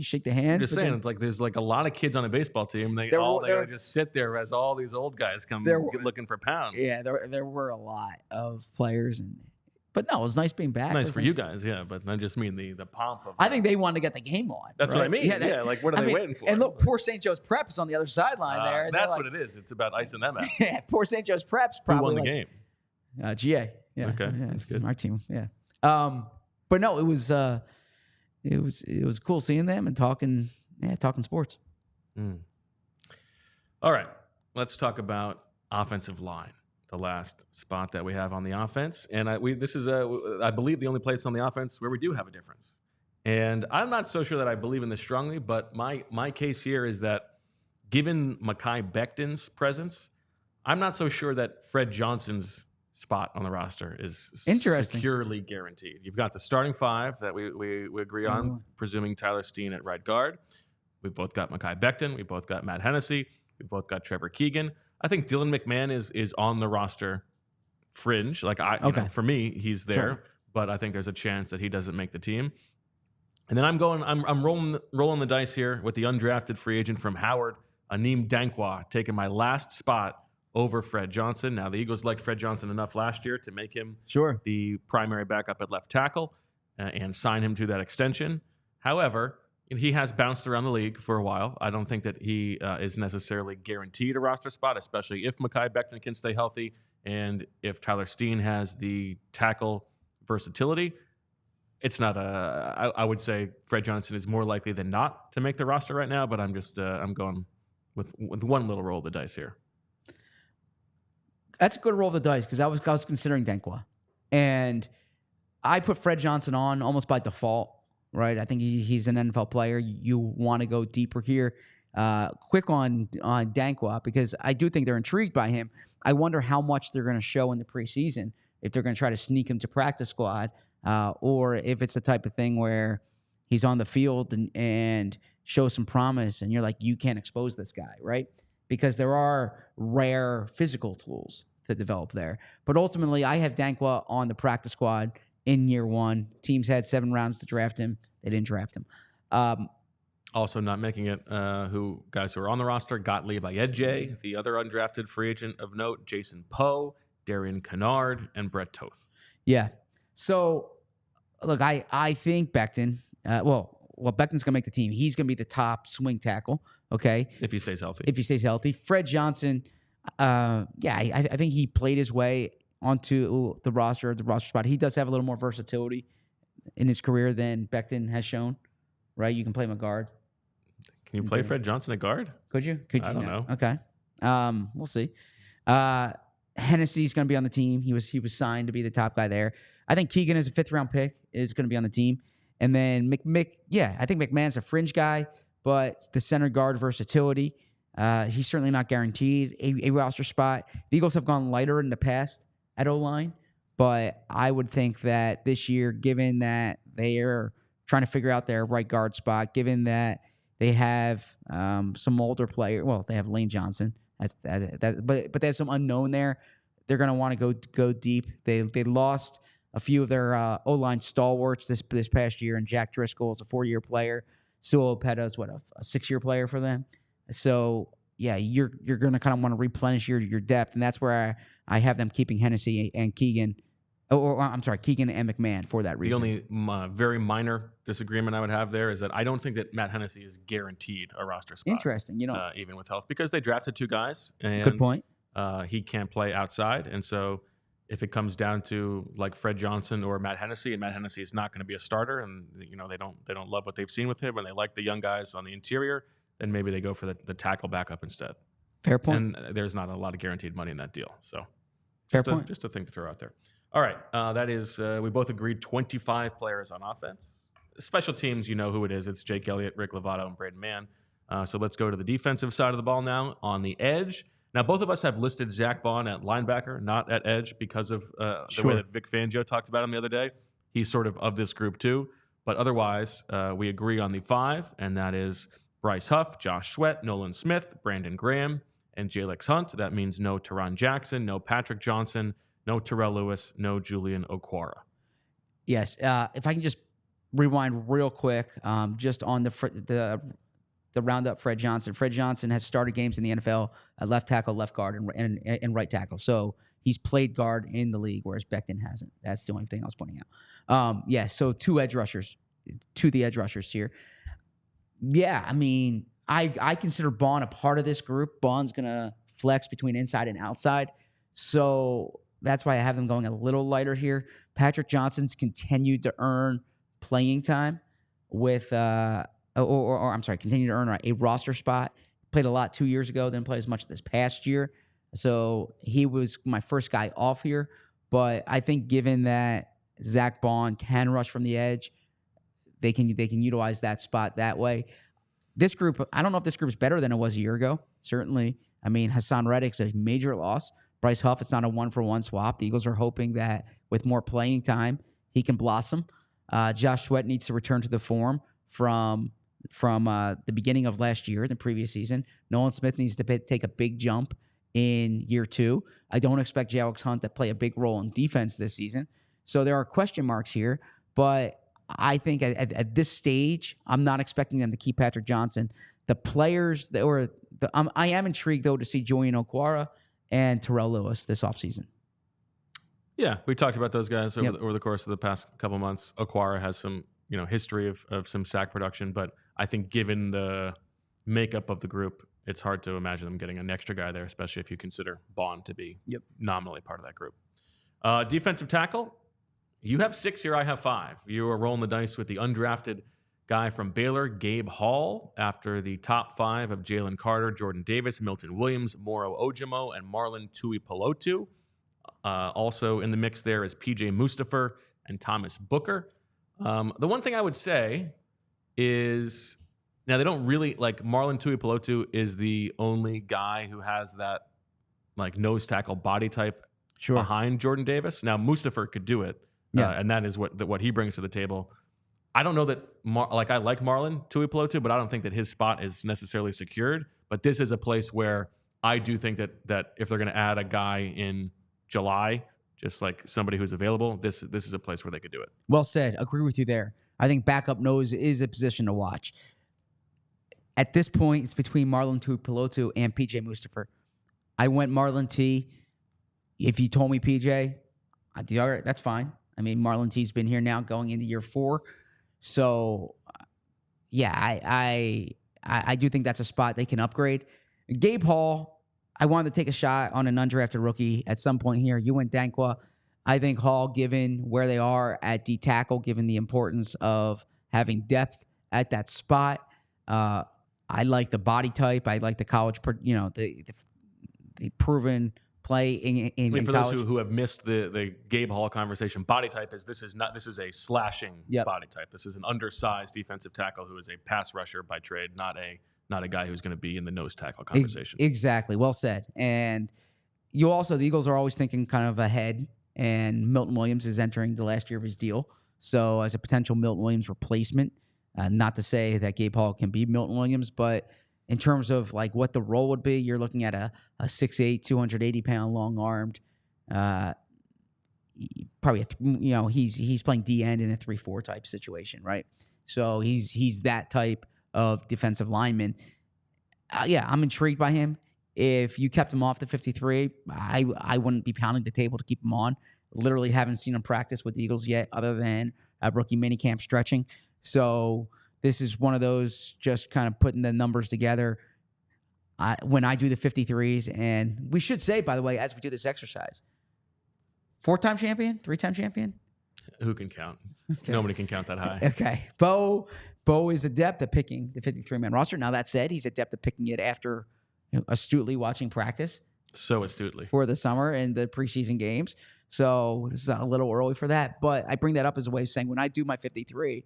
shake the hands. I'm just saying, it's like there's like a lot of kids on a baseball team. They gotta just sit there as all these old guys come looking for pounds. Yeah, there were a lot of players, but no, it was nice being back. Nice for you guys, yeah. But I just mean the pomp of. I think they wanted to get the game on. That's right? what I mean. Yeah, like what are they waiting for? And look, poor St. Joe's Prep is on the other sideline there. That's what it is. It's about icing them out. Yeah, poor St. Joe's Prep's probably who won the game. GA. Yeah. Okay, yeah, that's good. Our team. Yeah. But no, it was cool seeing them and talking sports. All right, let's talk about offensive line, the last spot that we have on the offense, and this is I believe the only place on the offense where we do have a difference. And I'm not so sure that I believe in this strongly, but my case here is that given Mekhi Becton's presence, I'm not so sure that Fred Johnson's spot on the roster is Interesting. securely guaranteed. You've got the starting 5 that we agree on, presuming Tyler Steen at right guard. We've both got Mekhi Becton. We've both got Matt Hennessy. We've both got Trevor Keegan. I think Dylan McMahon is on the roster fringe. Like for me, he's there, Sure. but I think there's a chance that he doesn't make the team. And then I'm rolling the dice here with the undrafted free agent from Howard, Aneem Dankwa, taking my last spot over Fred Johnson. Now, the Eagles liked Fred Johnson enough last year to make him the primary backup at left tackle and sign him to that extension. However, he has bounced around the league for a while. I don't think that he is necessarily guaranteed a roster spot, especially if Mekhi Becton can stay healthy and if Tyler Steen has the tackle versatility. It's not I would say Fred Johnson is more likely than not to make the roster right now, but I'm just I'm going with one little roll of the dice here. That's a good roll of the dice because I was considering Dankwa, and I put Fred Johnson on almost by default, right? I think he's an NFL player. You want to go deeper here. Quick on Dankwa because I do think they're intrigued by him. I wonder how much they're going to show in the preseason, if they're going to try to sneak him to practice squad. Or if it's the type of thing where he's on the field and shows some promise and you're like, you can't expose this guy, right? Because there are rare physical tools to develop there. But ultimately, I have Dankwa on the practice squad in year 1. Teams had 7 rounds to draft him. They didn't draft him. Also not making it, guys who are on the roster, Gottlieb A.J, the other undrafted free agent of note, Jason Poe, Darian Kennard, and Brett Toth. Yeah. So, look, I think Becton, Becton's going to make the team. He's going to be the top swing tackle, okay? If he stays healthy. If he stays healthy. Fred Johnson, I think he played his way onto the roster spot. He does have a little more versatility in his career than Becton has shown, right? You can play him a guard. Can you play Fred Johnson at guard? Could you? I don't know. Okay. We'll see. Hennessy's going to be on the team. He was signed to be the top guy there. I think Keegan is a 5th-round pick, is going to be on the team. And then I think McMahon's a fringe guy, but the center guard versatility, he's certainly not guaranteed a roster spot. The Eagles have gone lighter in the past at O-line, but I would think that this year, given that they are trying to figure out their right guard spot, given that they have some older players, they have Lane Johnson, but they have some unknown there. They're going to want to go deep. They lost a few of their O-line stalwarts this past year, and Jack Driscoll is a 4-year player. Sua Opeta is a 6-year player for them. So yeah, you're going to kind of want to replenish your depth, and that's where I have them keeping Hennessy and Keegan. Keegan and McMahon for that reason. The only very minor disagreement I would have there is that I don't think that Matt Hennessy is guaranteed a roster spot. Interesting, even with health, because they drafted 2 guys. And, good point. He can't play outside, and so if it comes down to like Fred Johnson or Matt Hennessy, and Matt Hennessy is not going to be a starter, and they don't love what they've seen with him, and they like the young guys on the interior, then maybe they go for the tackle backup instead. Fair point. And there's not a lot of guaranteed money in that deal, so fair point. Just a thing to throw out there. All right, that is we both agreed 25 players on offense. Special teams, you know who it is. It's Jake Elliott, Rick Lovato, and Braden Mann. So let's go to the defensive side of the ball now. On the edge. Now, both of us have listed Zach Bond at linebacker, not at edge, because of the way that Vic Fangio talked about him the other day. He's sort of this group too. But otherwise, we agree on the 5, and that is Bryce Huff, Josh Sweat, Nolan Smith, Brandon Graham, and Jalex Hunt. That means no Teron Jackson, no Patrick Johnson, no Terrell Lewis, no Julian Okwara. Yes. If I can just rewind real quick, just on the roundup, Fred Johnson. Fred Johnson has started games in the NFL at left tackle, left guard, and right tackle. So he's played guard in the league, whereas Becton hasn't. That's the only thing I was pointing out. So 2 edge rushers, 2 of the edge rushers here. Yeah, I mean, I consider Bond a part of this group. Bond's going to flex between inside and outside. So that's why I have them going a little lighter here. Patrick Johnson's continued to earn playing time with continue to earn a roster spot. Played a lot 2 years ago, didn't play as much this past year. So he was my first guy off here. But I think given that Zach Bond can rush from the edge, they can utilize that spot that way. This group, I don't know if this group is better than it was a year ago. Certainly, I mean, Hassan Reddick's a major loss. Bryce Huff, it's not a 1-for-1 swap. The Eagles are hoping that with more playing time, he can blossom. Josh Sweat needs to return to the form from the beginning of last year, the previous season. Nolan Smith needs to take a big jump in year 2. I don't expect Alex Hunt to play a big role in defense this season. So there are question marks here, but I think at this stage, I'm not expecting them to keep Patrick Johnson. The players I am intrigued though to see Julian Okwara and Terrell Lewis this offseason. Yeah, we talked about those guys over the course of the past couple months. Okwara has some history of some sack production, but I think given the makeup of the group, it's hard to imagine them getting an extra guy there, especially if you consider Bond to be nominally part of that group. Defensive tackle, you have 6 here, I have 5. You are rolling the dice with the undrafted guy from Baylor, Gabe Hall, after the top 5 of Jalen Carter, Jordan Davis, Milton Williams, Moro Ojimo, and Marlon Tuipulotu. Also in the mix there is PJ Mustapher and Thomas Booker. The one thing I would say is, now they don't really, like, Marlon Tuipulotu is the only guy who has that like nose tackle body type behind Jordan Davis. Now Mustapher could do it, and that is what he brings to the table. I don't know that I like Marlon Tuipulotu, but I don't think that his spot is necessarily secured. But this is a place where I do think that if they're going to add a guy in July, just like somebody who's available, this is a place where they could do it. Well said. Agree with you there. I think backup nose is a position to watch. At this point, it's between Marlon Tuipulotu and PJ Mustapher. I went Marlon T. If you told me PJ, I'd be all right. That's fine. I mean, Marlon T's been here now going into year 4. So, yeah, I do think that's a spot they can upgrade. Gabe Hall, I wanted to take a shot on an undrafted rookie at some point here. You went Dankwa. I think Hall, given where they are at D tackle, given the importance of having depth at that spot, I like the body type. I like the college, the proven play in for college. Those who have missed the Gabe Hall conversation, body type is this is a slashing body type. This is an undersized defensive tackle who is a pass rusher by trade, not a guy who's going to be in the nose tackle conversation. Exactly. Well said. And the Eagles are always thinking kind of ahead, and Milton Williams is entering the last year of his deal. So as a potential Milton Williams replacement, not to say that Gabe Hall can be Milton Williams, but in terms of like what the role would be, you're looking at a 6'8", 280-pound long-armed, probably he's playing D end in a 3-4 type situation, right? So he's that type of defensive lineman. I'm intrigued by him. If you kept him off the 53, I wouldn't be pounding the table to keep him on. Literally haven't seen him practice with the Eagles yet, other than a rookie minicamp stretching. So this is one of those just kind of putting the numbers together. When I do the 53s, and we should say, by the way, as we do this exercise, 4-time champion, 3-time champion? Who can count? Okay. Nobody can count that high. Okay. Bo is adept at picking the 53-man roster. Now, that said, he's adept at picking it after astutely watching practice. So astutely. For the summer and the preseason games. So this is a little early for that. But I bring that up as a way of saying when I do my 53,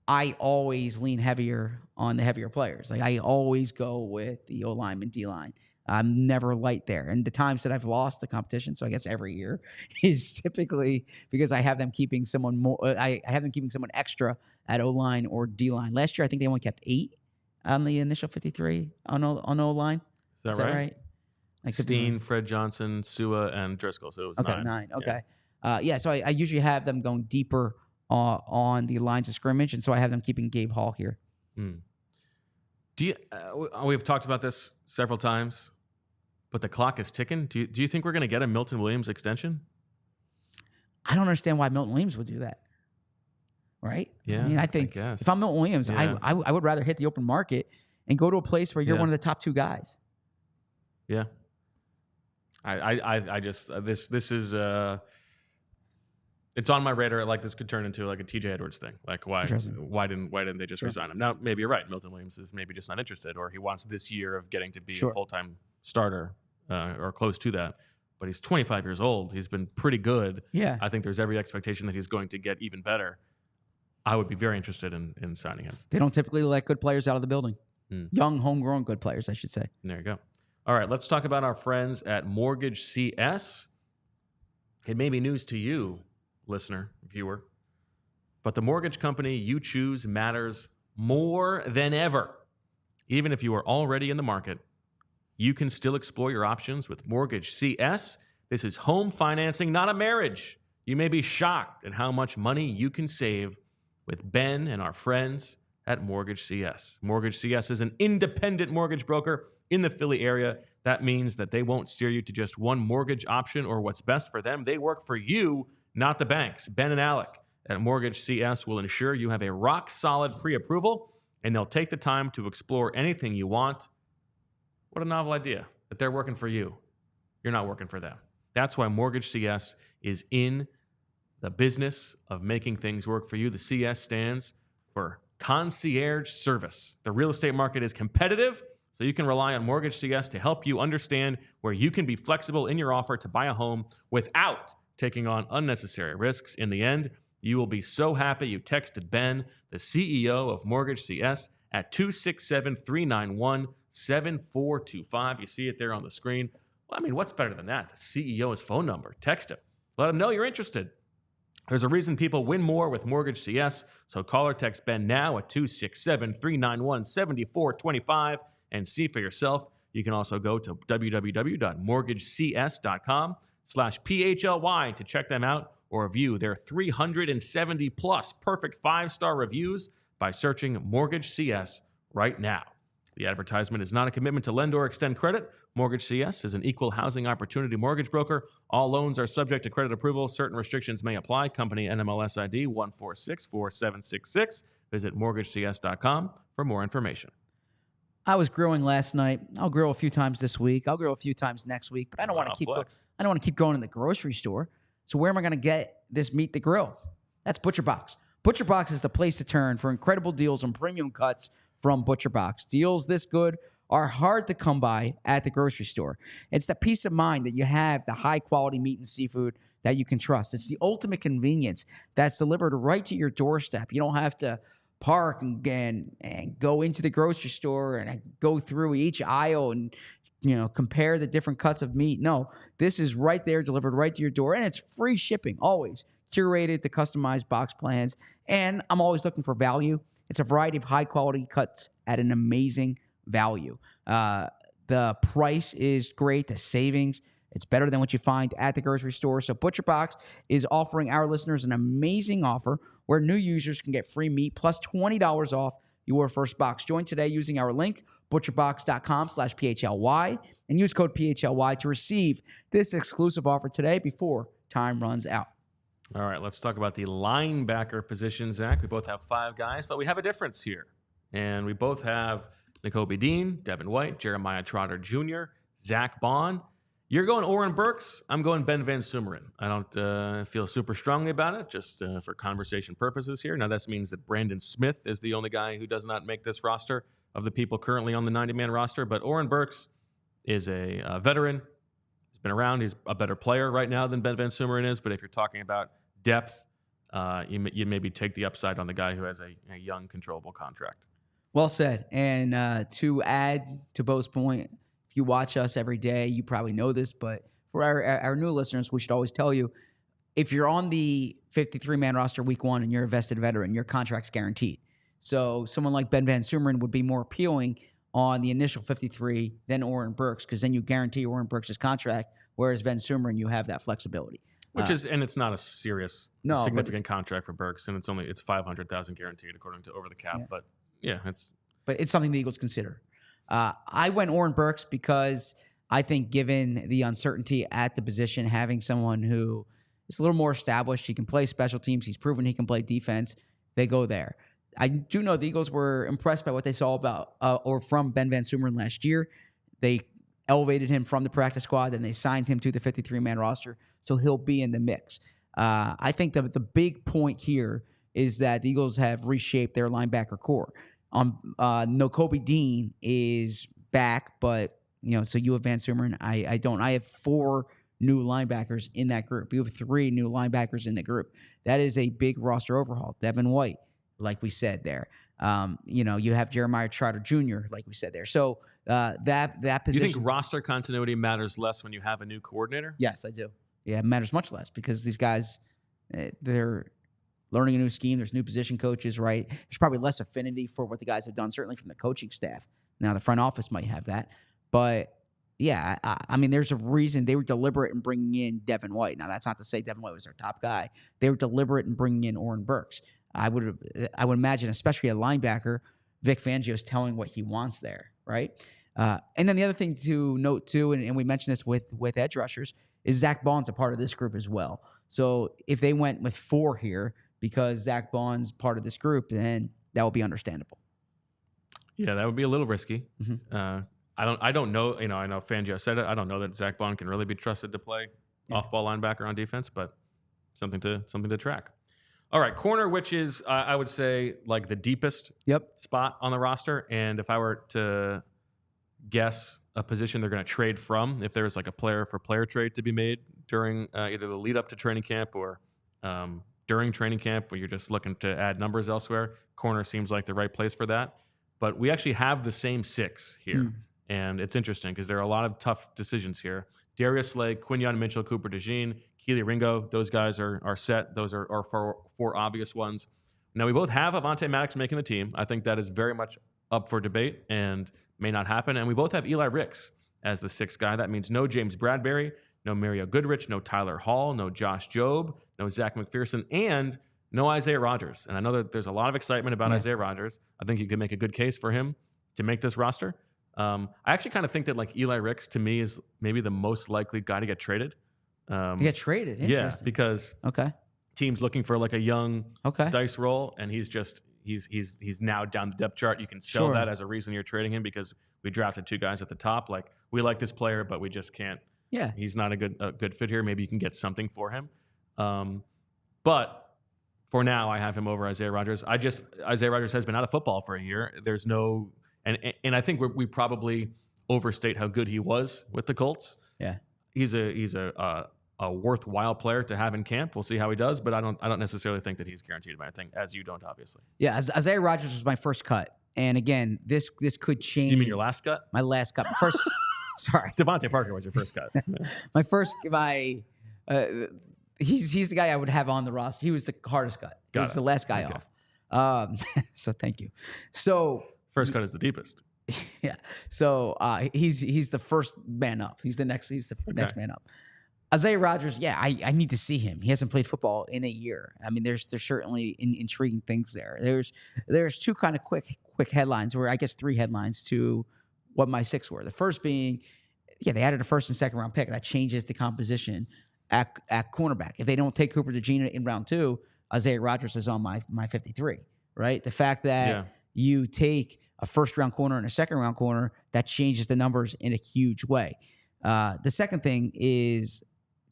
I always lean heavier on the heavier players. Like, I always go with the O-line and D-line. I'm never light there. And the times that I've lost the competition, so I guess every year, is typically because I have them keeping someone more. I have them keeping someone extra at O-line or D-line. Last year, I think they only kept 8 on the initial 53 on O-line. Is that right? Steen, Fred Johnson, Sua, and Driscoll. So it was 9. Okay. So I usually have them going deeper on the lines of scrimmage, and so I have them keeping Gabe Hall here. Do you? We've talked about this several times, but the clock is ticking. Do you think we're going to get a Milton Williams extension? I don't understand why Milton Williams would do that. Right? Yeah. I mean, I think if I'm Milton Williams, I would rather hit the open market and go to a place where you're one of the top 2 guys. Yeah. I just this is it's on my radar. Like, this could turn into like a TJ Edwards thing. Like, why didn't they just resign him? Now, maybe you're right. Milton Williams is maybe just not interested, or he wants this year of getting to be a full-time starter or close to that. But he's 25 years old. He's been pretty good. Yeah. I think there's every expectation that he's going to get even better. I would be very interested in signing him. They don't typically let good players out of the building. Young, homegrown good players, I should say. There you go. All right, let's talk about our friends at MortgageCS. It may be news to you, listener, viewer, but the mortgage company you choose matters more than ever. Even if you are already in the market, you can still explore your options with MortgageCS. This is home financing, not a marriage. You may be shocked at how much money you can save with Ben and our friends at MortgageCS. MortgageCS is an independent mortgage broker in the Philly area. That means that they won't steer you to just one mortgage option or what's best for them. They work for you, not the banks. Ben and Alec at MortgageCS will ensure you have a rock-solid pre-approval, and they'll take the time to explore anything you want. What a novel idea that they're working for you. You're not working for them. That's why MortgageCS is in the business of making things work for you. The CS stands for concierge service. The real estate market is competitive, so you can rely on MortgageCS to help you understand where you can be flexible in your offer to buy a home without taking on unnecessary risks. In the end, you will be so happy you texted Ben, the CEO of MortgageCS, at 267-391-7425. You see it there on the screen. Well, I mean, what's better than that? The CEO's phone number. Text him. Let him know you're interested. There's a reason people win more with MortgageCS, so call or text Ben now at 267-391-7425 and see for yourself. You can also go to www.mortgagecs.com/PHLY to check them out or view their 370-plus perfect 5-star reviews by searching MortgageCS right now. The advertisement is not a commitment to lend or extend credit. MortgageCS is an equal housing opportunity mortgage broker. All loans are subject to credit approval. Certain restrictions may apply. Company NMLS ID 1464766. Visit mortgagecs.com for more information. I was grilling last night. I'll grill a few times this week. I'll grill a few times next week. But I don't want to keep. I don't want to keep going to the grocery store. So where am I going to get this meat to grill? That's ButcherBox. ButcherBox is the place to turn for incredible deals on premium cuts from ButcherBox. Deals this good are hard to come by at the grocery store. It's the peace of mind that you have the high-quality meat and seafood that you can trust. It's the ultimate convenience that's delivered right to your doorstep. You don't have to park and go into the grocery store and go through each aisle and compare the different cuts of meat. No, this is right there, delivered right to your door, and it's free shipping, always curated to customized box plans. And I'm always looking for value. It's a variety of high-quality cuts at an amazing value. The price is great. The savings, it's better than what you find at the grocery store. So ButcherBox is offering our listeners an amazing offer where new users can get free meat plus $20 off your first box. Join today using our link, butcherbox.com/PHLY, and use code PHLY to receive this exclusive offer today before time runs out. All right, let's talk about the linebacker position, Zach. We both have 5 guys, but we have a difference here. And we both have Nakobe Dean, Devin White, Jeremiah Trotter Jr., Zach Bond. You're going Oren Burks. I'm going Ben Van Sumeren. I don't feel super strongly about it, just for conversation purposes here. Now, this means that Brandon Smith is the only guy who does not make this roster of the people currently on the 90-man roster. But Oren Burks is a veteran. He's been around. He's a better player right now than Ben Van Sumeren is. But if you're talking about depth, you maybe take the upside on the guy who has a young, controllable contract. Well said. And to add to Bo's point, if you watch us every day, you probably know this, but for our new listeners, we should always tell you, if you're on the 53-man roster week 1 and you're a vested veteran, your contract's guaranteed. So someone like Ben Van Sumeren would be more appealing on the initial 53 than Oren Burks, because then you guarantee Oren Burks' contract, whereas Van Sumeren, you have that flexibility. And it's not a serious, significant contract for Burks, and it's $500,000 guaranteed according to Over the Cap. Yeah. But it's something the Eagles consider. I went Oren Burks because I think, given the uncertainty at the position, having someone who is a little more established, he can play special teams, he's proven he can play defense, they go there. I do know the Eagles were impressed by what they saw from Ben Van Sumeren last year. They elevated him from the practice squad, then they signed him to the 53-man roster, so he'll be in the mix. I think the big point here is that the Eagles have reshaped their linebacker core. Nakobe Dean is back, but so you have Van Sumeren. I don't. I have 4 new linebackers in that group. You have 3 new linebackers in the group. That is a big roster overhaul. Devin White, like we said there. You have Jeremiah Trotter Jr., like we said there. So That You position. think roster continuity matters less when you have a new coordinator? Yes, I do. Yeah, it matters much less because these guys, they're learning a new scheme. There's new position coaches, right? There's probably less affinity for what the guys have done, certainly from the coaching staff. Now, the front office might have that. But, yeah, I mean, there's a reason they were deliberate in bringing in Devin White. Now, that's not to say Devin White was their top guy. They were deliberate in bringing in Oren Burks. I would imagine, especially a linebacker, Vic Fangio is telling what he wants there, right? And then the other thing to note, too, and we mentioned this with edge rushers, is Zach Bond's a part of this group as well. So if they went with 4 here because Zach Bond's part of this group, then that would be understandable. Yeah, that would be a little risky. Mm-hmm. I don't know. You know, I know Fangio said it. I don't know that Zach Bond can really be trusted to play off-ball linebacker on defense, but something to track. All right, corner, which is I would say like the deepest spot on the roster, and if I were to guess a position they're going to trade from, if there was like a player-for-player trade to be made during either the lead up to training camp or during training camp, where you're just looking to add numbers elsewhere, corner seems like the right place for that. But we actually have the same 6 here, and it's interesting because there are a lot of tough decisions here. Darius Slay, Quinyon Mitchell, Cooper DeJean, Keely Ringo, those guys are set. Those are 4 obvious ones. Now, we both have Avonte Maddox making the team. I think that is very much up for debate and may not happen. And we both have Eli Ricks as the 6th guy. That means no James Bradbury, no Mario Goodrich, no Tyler Hall, no Josh Jobe, no Zach McPherson, and no Isaiah Rodgers. And I know that there's a lot of excitement about Isaiah Rodgers. I think you could make a good case for him to make this roster. I actually kind of think that like Eli Ricks, to me, is maybe the most likely guy to get traded. To get traded? Yeah, because teams looking for like a young dice roll, and he's now down the depth chart. You can sell that as a reason you're trading him because we drafted 2 guys at the top. Like, we like this player, but we just can't. Yeah, he's not a good fit here. Maybe you can get something for him. But for now, I have him over Isaiah Rodgers. Isaiah Rodgers has been out of football for a year. There's no, and I think we probably overstate how good he was with the Colts. Yeah, he's a worthwhile player to have in camp. We'll see how he does, but I don't necessarily think that he's guaranteed by anything, as you don't, obviously. Yeah, Isaiah Rodgers was my first cut, and again, this could change. You mean your last cut? My last cut, first. Sorry, DeVante Parker was your first cut. He's the guy I would have on the roster. He was the hardest cut. He was the last guy off. So thank you. So first cut is the deepest. Yeah. So he's the first man up. He's the next next man up. Isaiah Rodgers, I need to see him. He hasn't played football in a year. I mean, there's certainly intriguing things there. There's 2 kind of quick headlines, or I guess 3 headlines to what my 6 were. The first being, they added a 1st and 2nd round pick. That changes the composition at cornerback. If they don't take Cooper DeJean in round 2, Isaiah Rodgers is on my 53, right? The fact that you take a 1st round corner and a 2nd round corner, that changes the numbers in a huge way. The second thing is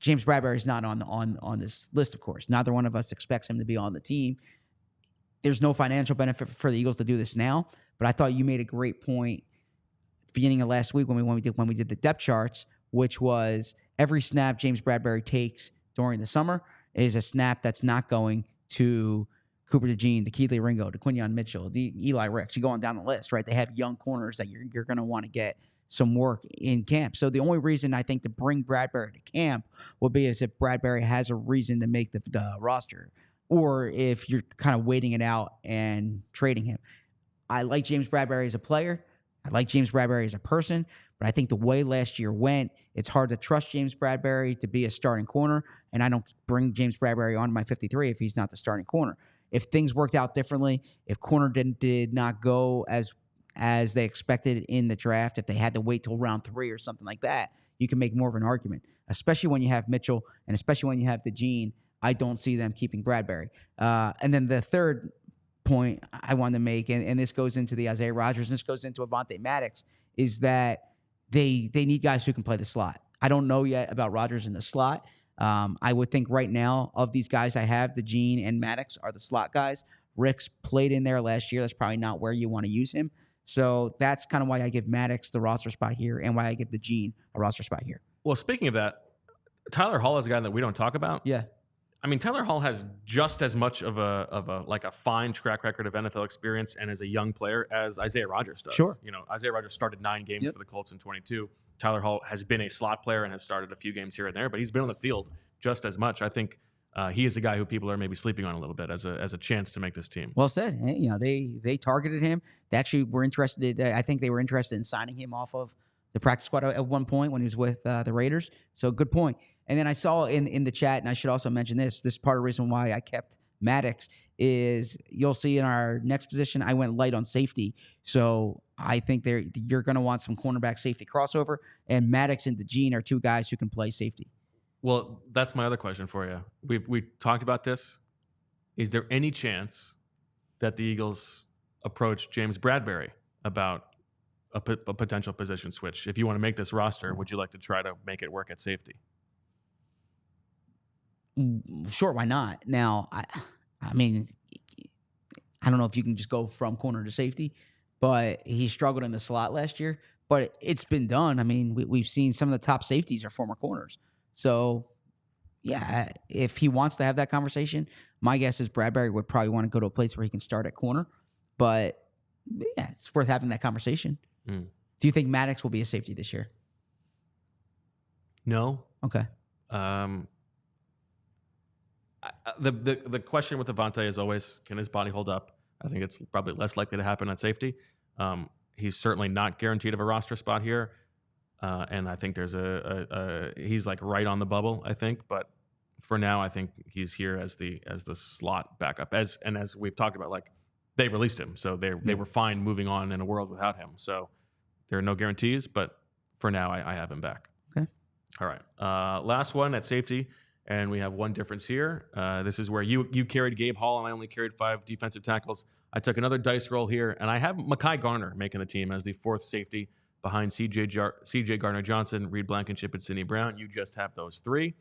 James Bradbury is not on this list, of course. Neither one of us expects him to be on the team. There's no financial benefit for the Eagles to do this now, but I thought you made a great point at the beginning of last week when we did the depth charts, which was every snap James Bradbury takes during the summer is a snap that's not going to Cooper DeJean, to Keely Ringo, to Quinyon Mitchell, the Eli Ricks. You go on down the list, right? They have young corners that you're going to want to get some work in camp. So the only reason I think to bring Bradbury to camp will be as if Bradbury has a reason to make the roster, or if you're kind of waiting it out and trading him. I like James Bradbury as a player. I like James Bradbury as a person, but I think the way last year went, it's hard to trust James Bradbury to be a starting corner, and I don't bring James Bradbury on my 53 if he's not the starting corner. If things worked out differently, if corner did not go as they expected in the draft, if they had to wait till round 3 or something like that, you can make more of an argument, especially when you have Mitchell and especially when you have DeJean. I don't see them keeping Bradbury. And then the third point I wanted to make, and this goes into the Isaiah Rodgers, and this goes into Avonte Maddox, is that they need guys who can play the slot. I don't know yet about Rodgers in the slot. I would think right now of these guys I have, DeJean and Maddox are the slot guys. Ricks played in there last year. That's probably not where you want to use him. So that's kind of why I give Maddox the roster spot here and why I give DeJean a roster spot here. Well, speaking of that, Tyler Hall is a guy that we don't talk about. Yeah. I mean, Tyler Hall has just as much of a fine track record of NFL experience and as a young player as Isaiah Rodgers does. Sure. You know, Isaiah Rodgers started 9 games Yep. for the Colts in 22. Tyler Hall has been a slot player and has started a few games here and there, but he's been on the field just as much. I think he is a guy who people are maybe sleeping on a little bit as a chance to make this team. Well said. Hey, you know, they targeted him. They actually were interested. I think they were interested in signing him off of the practice squad at one point when he was with the Raiders. So good point. And then I saw in the chat, and I should also mention this. This is part of the reason why I kept Maddox is you'll see in our next position I went light on safety. So I think you're going to want some cornerback safety crossover, and Maddox and DeGene are two guys who can play safety. Well, that's my other question for you. We talked about this. Is there any chance that the Eagles approach James Bradbury about a potential position switch? If you want to make this roster, would you like to try to make it work at safety? Sure, why not? Now, I mean, I don't know if you can just go from corner to safety, but he struggled in the slot last year. But it's been done. I mean, we've seen some of the top safeties are former corners. So, yeah, if he wants to have that conversation, my guess is Bradbury would probably want to go to a place where he can start at corner. But, yeah, it's worth having that conversation. Do you think Maddox will be a safety this year? No. Okay. The question with DeVonta is always, can his body hold up? I think it's probably less likely to happen at safety. He's certainly not guaranteed of a roster spot here. And I think there's he's like right on the bubble, I think. But for now, I think he's here as the slot backup. As we've talked about, like they released him, so they were fine moving on in a world without him. So there are no guarantees, but for now, I have him back. Okay. All right. Last one at safety, and we have one difference here. This is where you carried Gabe Hall, and I only carried 5 defensive tackles. I took another dice roll here, and I have Mekhi Garner making the team as the 4th safety behind C.J. Gardner-Johnson, Reed Blankenship, and Sidney Brown. You just have those 3.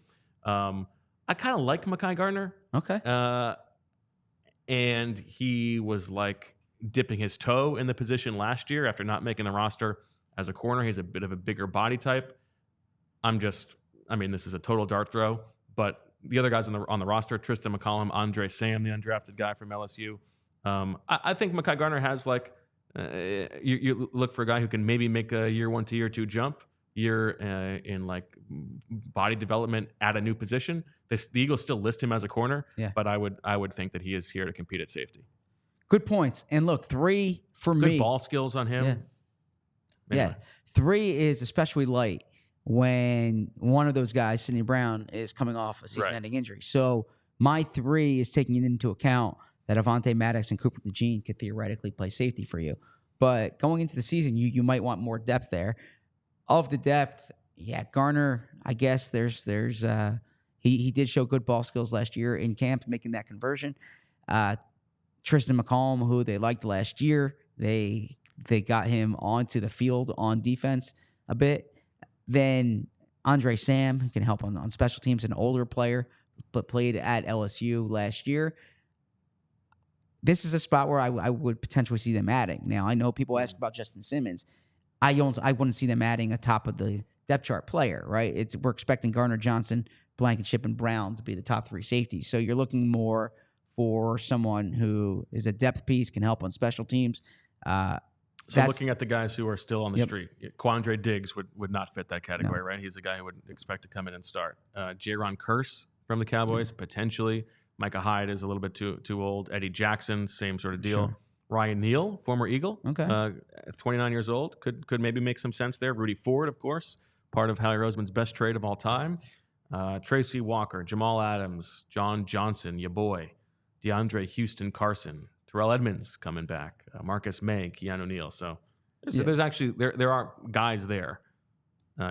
I kind of like Mekhi Garner. Okay. And he was like dipping his toe in the position last year after not making the roster as a corner. He's a bit of a bigger body type. I mean, this is a total dart throw, but the other guys on the roster, Tristan McCollum, Andre Sam, the undrafted guy from LSU. I think Mekhi Garner has like, you look for a guy who can maybe make a year 1 to year 2 jump, in like body development at a new position. The Eagles still list him as a corner, but I would think that he is here to compete at safety. Good points. And look, 3 for me. Good ball skills on him. Yeah. Anyway. Yeah. 3 is especially light when one of those guys, Sidney Brown, is coming off a season-ending injury. So my 3 is taking into account that Avonte Maddox and Cooper DeJean could theoretically play safety for you. But going into the season, you might want more depth there. Of the depth, yeah, Garner, I guess he did show good ball skills last year in camp, making that conversion. Tristan McCollum, who they liked last year, they got him onto the field on defense a bit. Then Andre Sam, who can help on special teams, an older player, but played at LSU last year. This is a spot where I would potentially see them adding. Now, I know people ask about Justin Simmons. I wouldn't see them adding a top of the depth chart player, right? We're expecting Gardner Johnson, Blankenship, and Brown to be the top 3 safeties. So you're looking more for someone who is a depth piece, can help on special teams. So looking at the guys who are still on the street, Quandre Diggs would not fit that category, right? He's a guy who would expect to come in and start. Jaron Kearse from the Cowboys, potentially. Micah Hyde is a little bit too old. Eddie Jackson, same sort of deal. Sure. Ryan Neal, former Eagle, Okay. 29 years old, could maybe make some sense there. Rudy Ford, of course, part of Howie Roseman's best trade of all time. Tracy Walker, Jamal Adams, John Johnson, ya boy, DeAndre Houston Carson, Terrell Edmonds coming back, Marcus May, Keanu Neal. So there's actually there are guys there.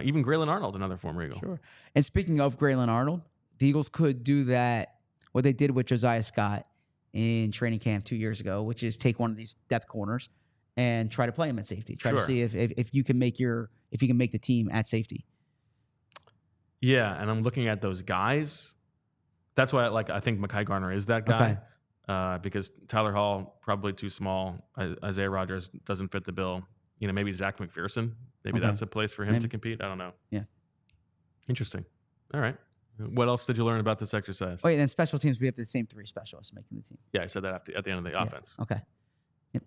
Even Graylin Arnold, another former Eagle. Sure. And speaking of Graylin Arnold, the Eagles could do that, what they did with Josiah Scott in training camp 2 years ago, which is take one of these depth corners and try to play him at safety. Try to see if you can make the team at safety. Yeah, and I'm looking at those guys. That's why I think Mekhi Garner is that guy. Okay. Because Tyler Hall, probably too small. Isaiah Rodgers doesn't fit the bill. Maybe Zach McPherson. Maybe that's a place for him to compete. I don't know. Yeah. Interesting. All right. What else did you learn about this exercise? Oh, yeah, then special teams, we have the same 3 specialists making the team. Yeah, I said that at the end of the offense. Okay. Yep.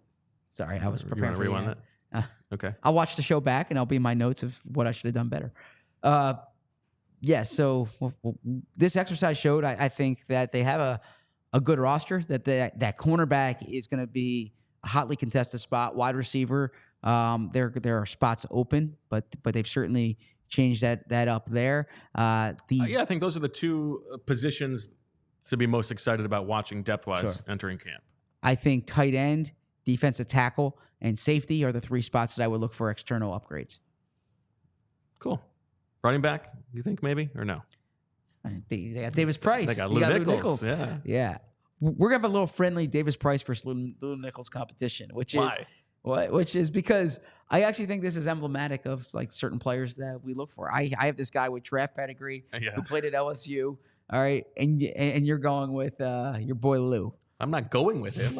Sorry, I was You preparing want for to the rewind end. that? Okay. I'll watch the show back, and I'll be in my notes of what I should have done better. So this exercise showed, I think, that they have a good roster, that cornerback is going to be a hotly contested spot. Wide receiver, there are spots open, but they've certainly changed that up there. I think those are the 2 positions to be most excited about watching depth-wise entering camp. I think tight end, defensive tackle, and safety are the 3 spots that I would look for external upgrades. Cool. Running back, you think maybe or no? They got Davis Price. They got Lou Nichols. Yeah. We're gonna have a little friendly Davis Price versus Lou Nichols competition, which is because I actually think this is emblematic of like certain players that we look for. I have this guy with draft pedigree who played at LSU. All right, and you're going with your boy Lou. I'm not going with him.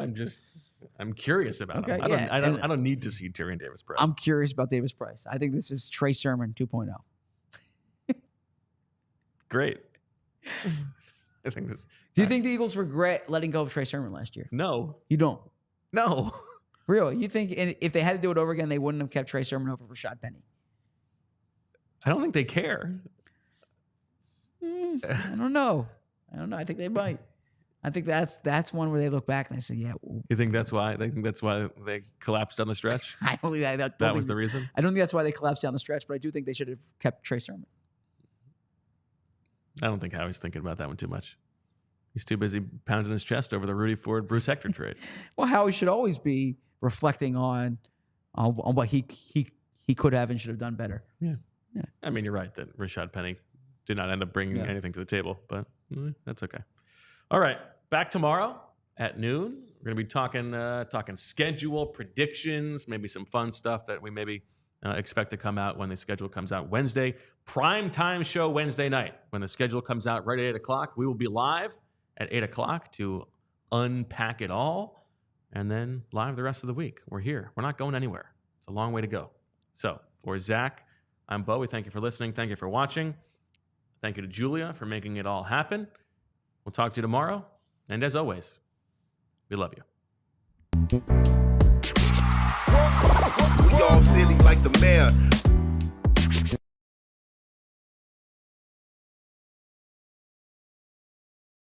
I'm curious about him. I don't need to see Tyrion Davis Price. I'm curious about Davis Price. I think this is Trey Sermon 2.0. Great. I think this. Do you think the Eagles regret letting go of Trey Sermon last year? No. You don't? No. Really? You think if they had to do it over again, they wouldn't have kept Trey Sermon over Rashad Penny? I don't think they care. I don't know. I think they might. I think that's one where they look back and they say, yeah. You think that's why? They think that's why they collapsed down the stretch? I don't think that was the reason? I don't think that's why they collapsed down the stretch, but I do think they should have kept Trey Sermon. I don't think Howie's thinking about that one too much. He's too busy pounding his chest over the Rudy Ford Bruce Hector trade. Well, Howie should always be reflecting on what he could have and should have done better. Yeah. I mean, you're right that Rashad Penny did not end up bringing anything to the table, but that's okay. All right, back tomorrow at noon. We're going to be talking schedule predictions, maybe some fun stuff that we maybe expect to come out when the schedule comes out Wednesday. Prime time show Wednesday night. When the schedule comes out right at 8 o'clock, we will be live at 8 o'clock to unpack it all, and then live the rest of the week. We're here. We're not going anywhere. It's a long way to go. So for Zach, I'm Bo. We thank you for listening. Thank you for watching. Thank you to Julia for making it all happen. We'll talk to you tomorrow. And as always, we love you. We all silly like the mayor.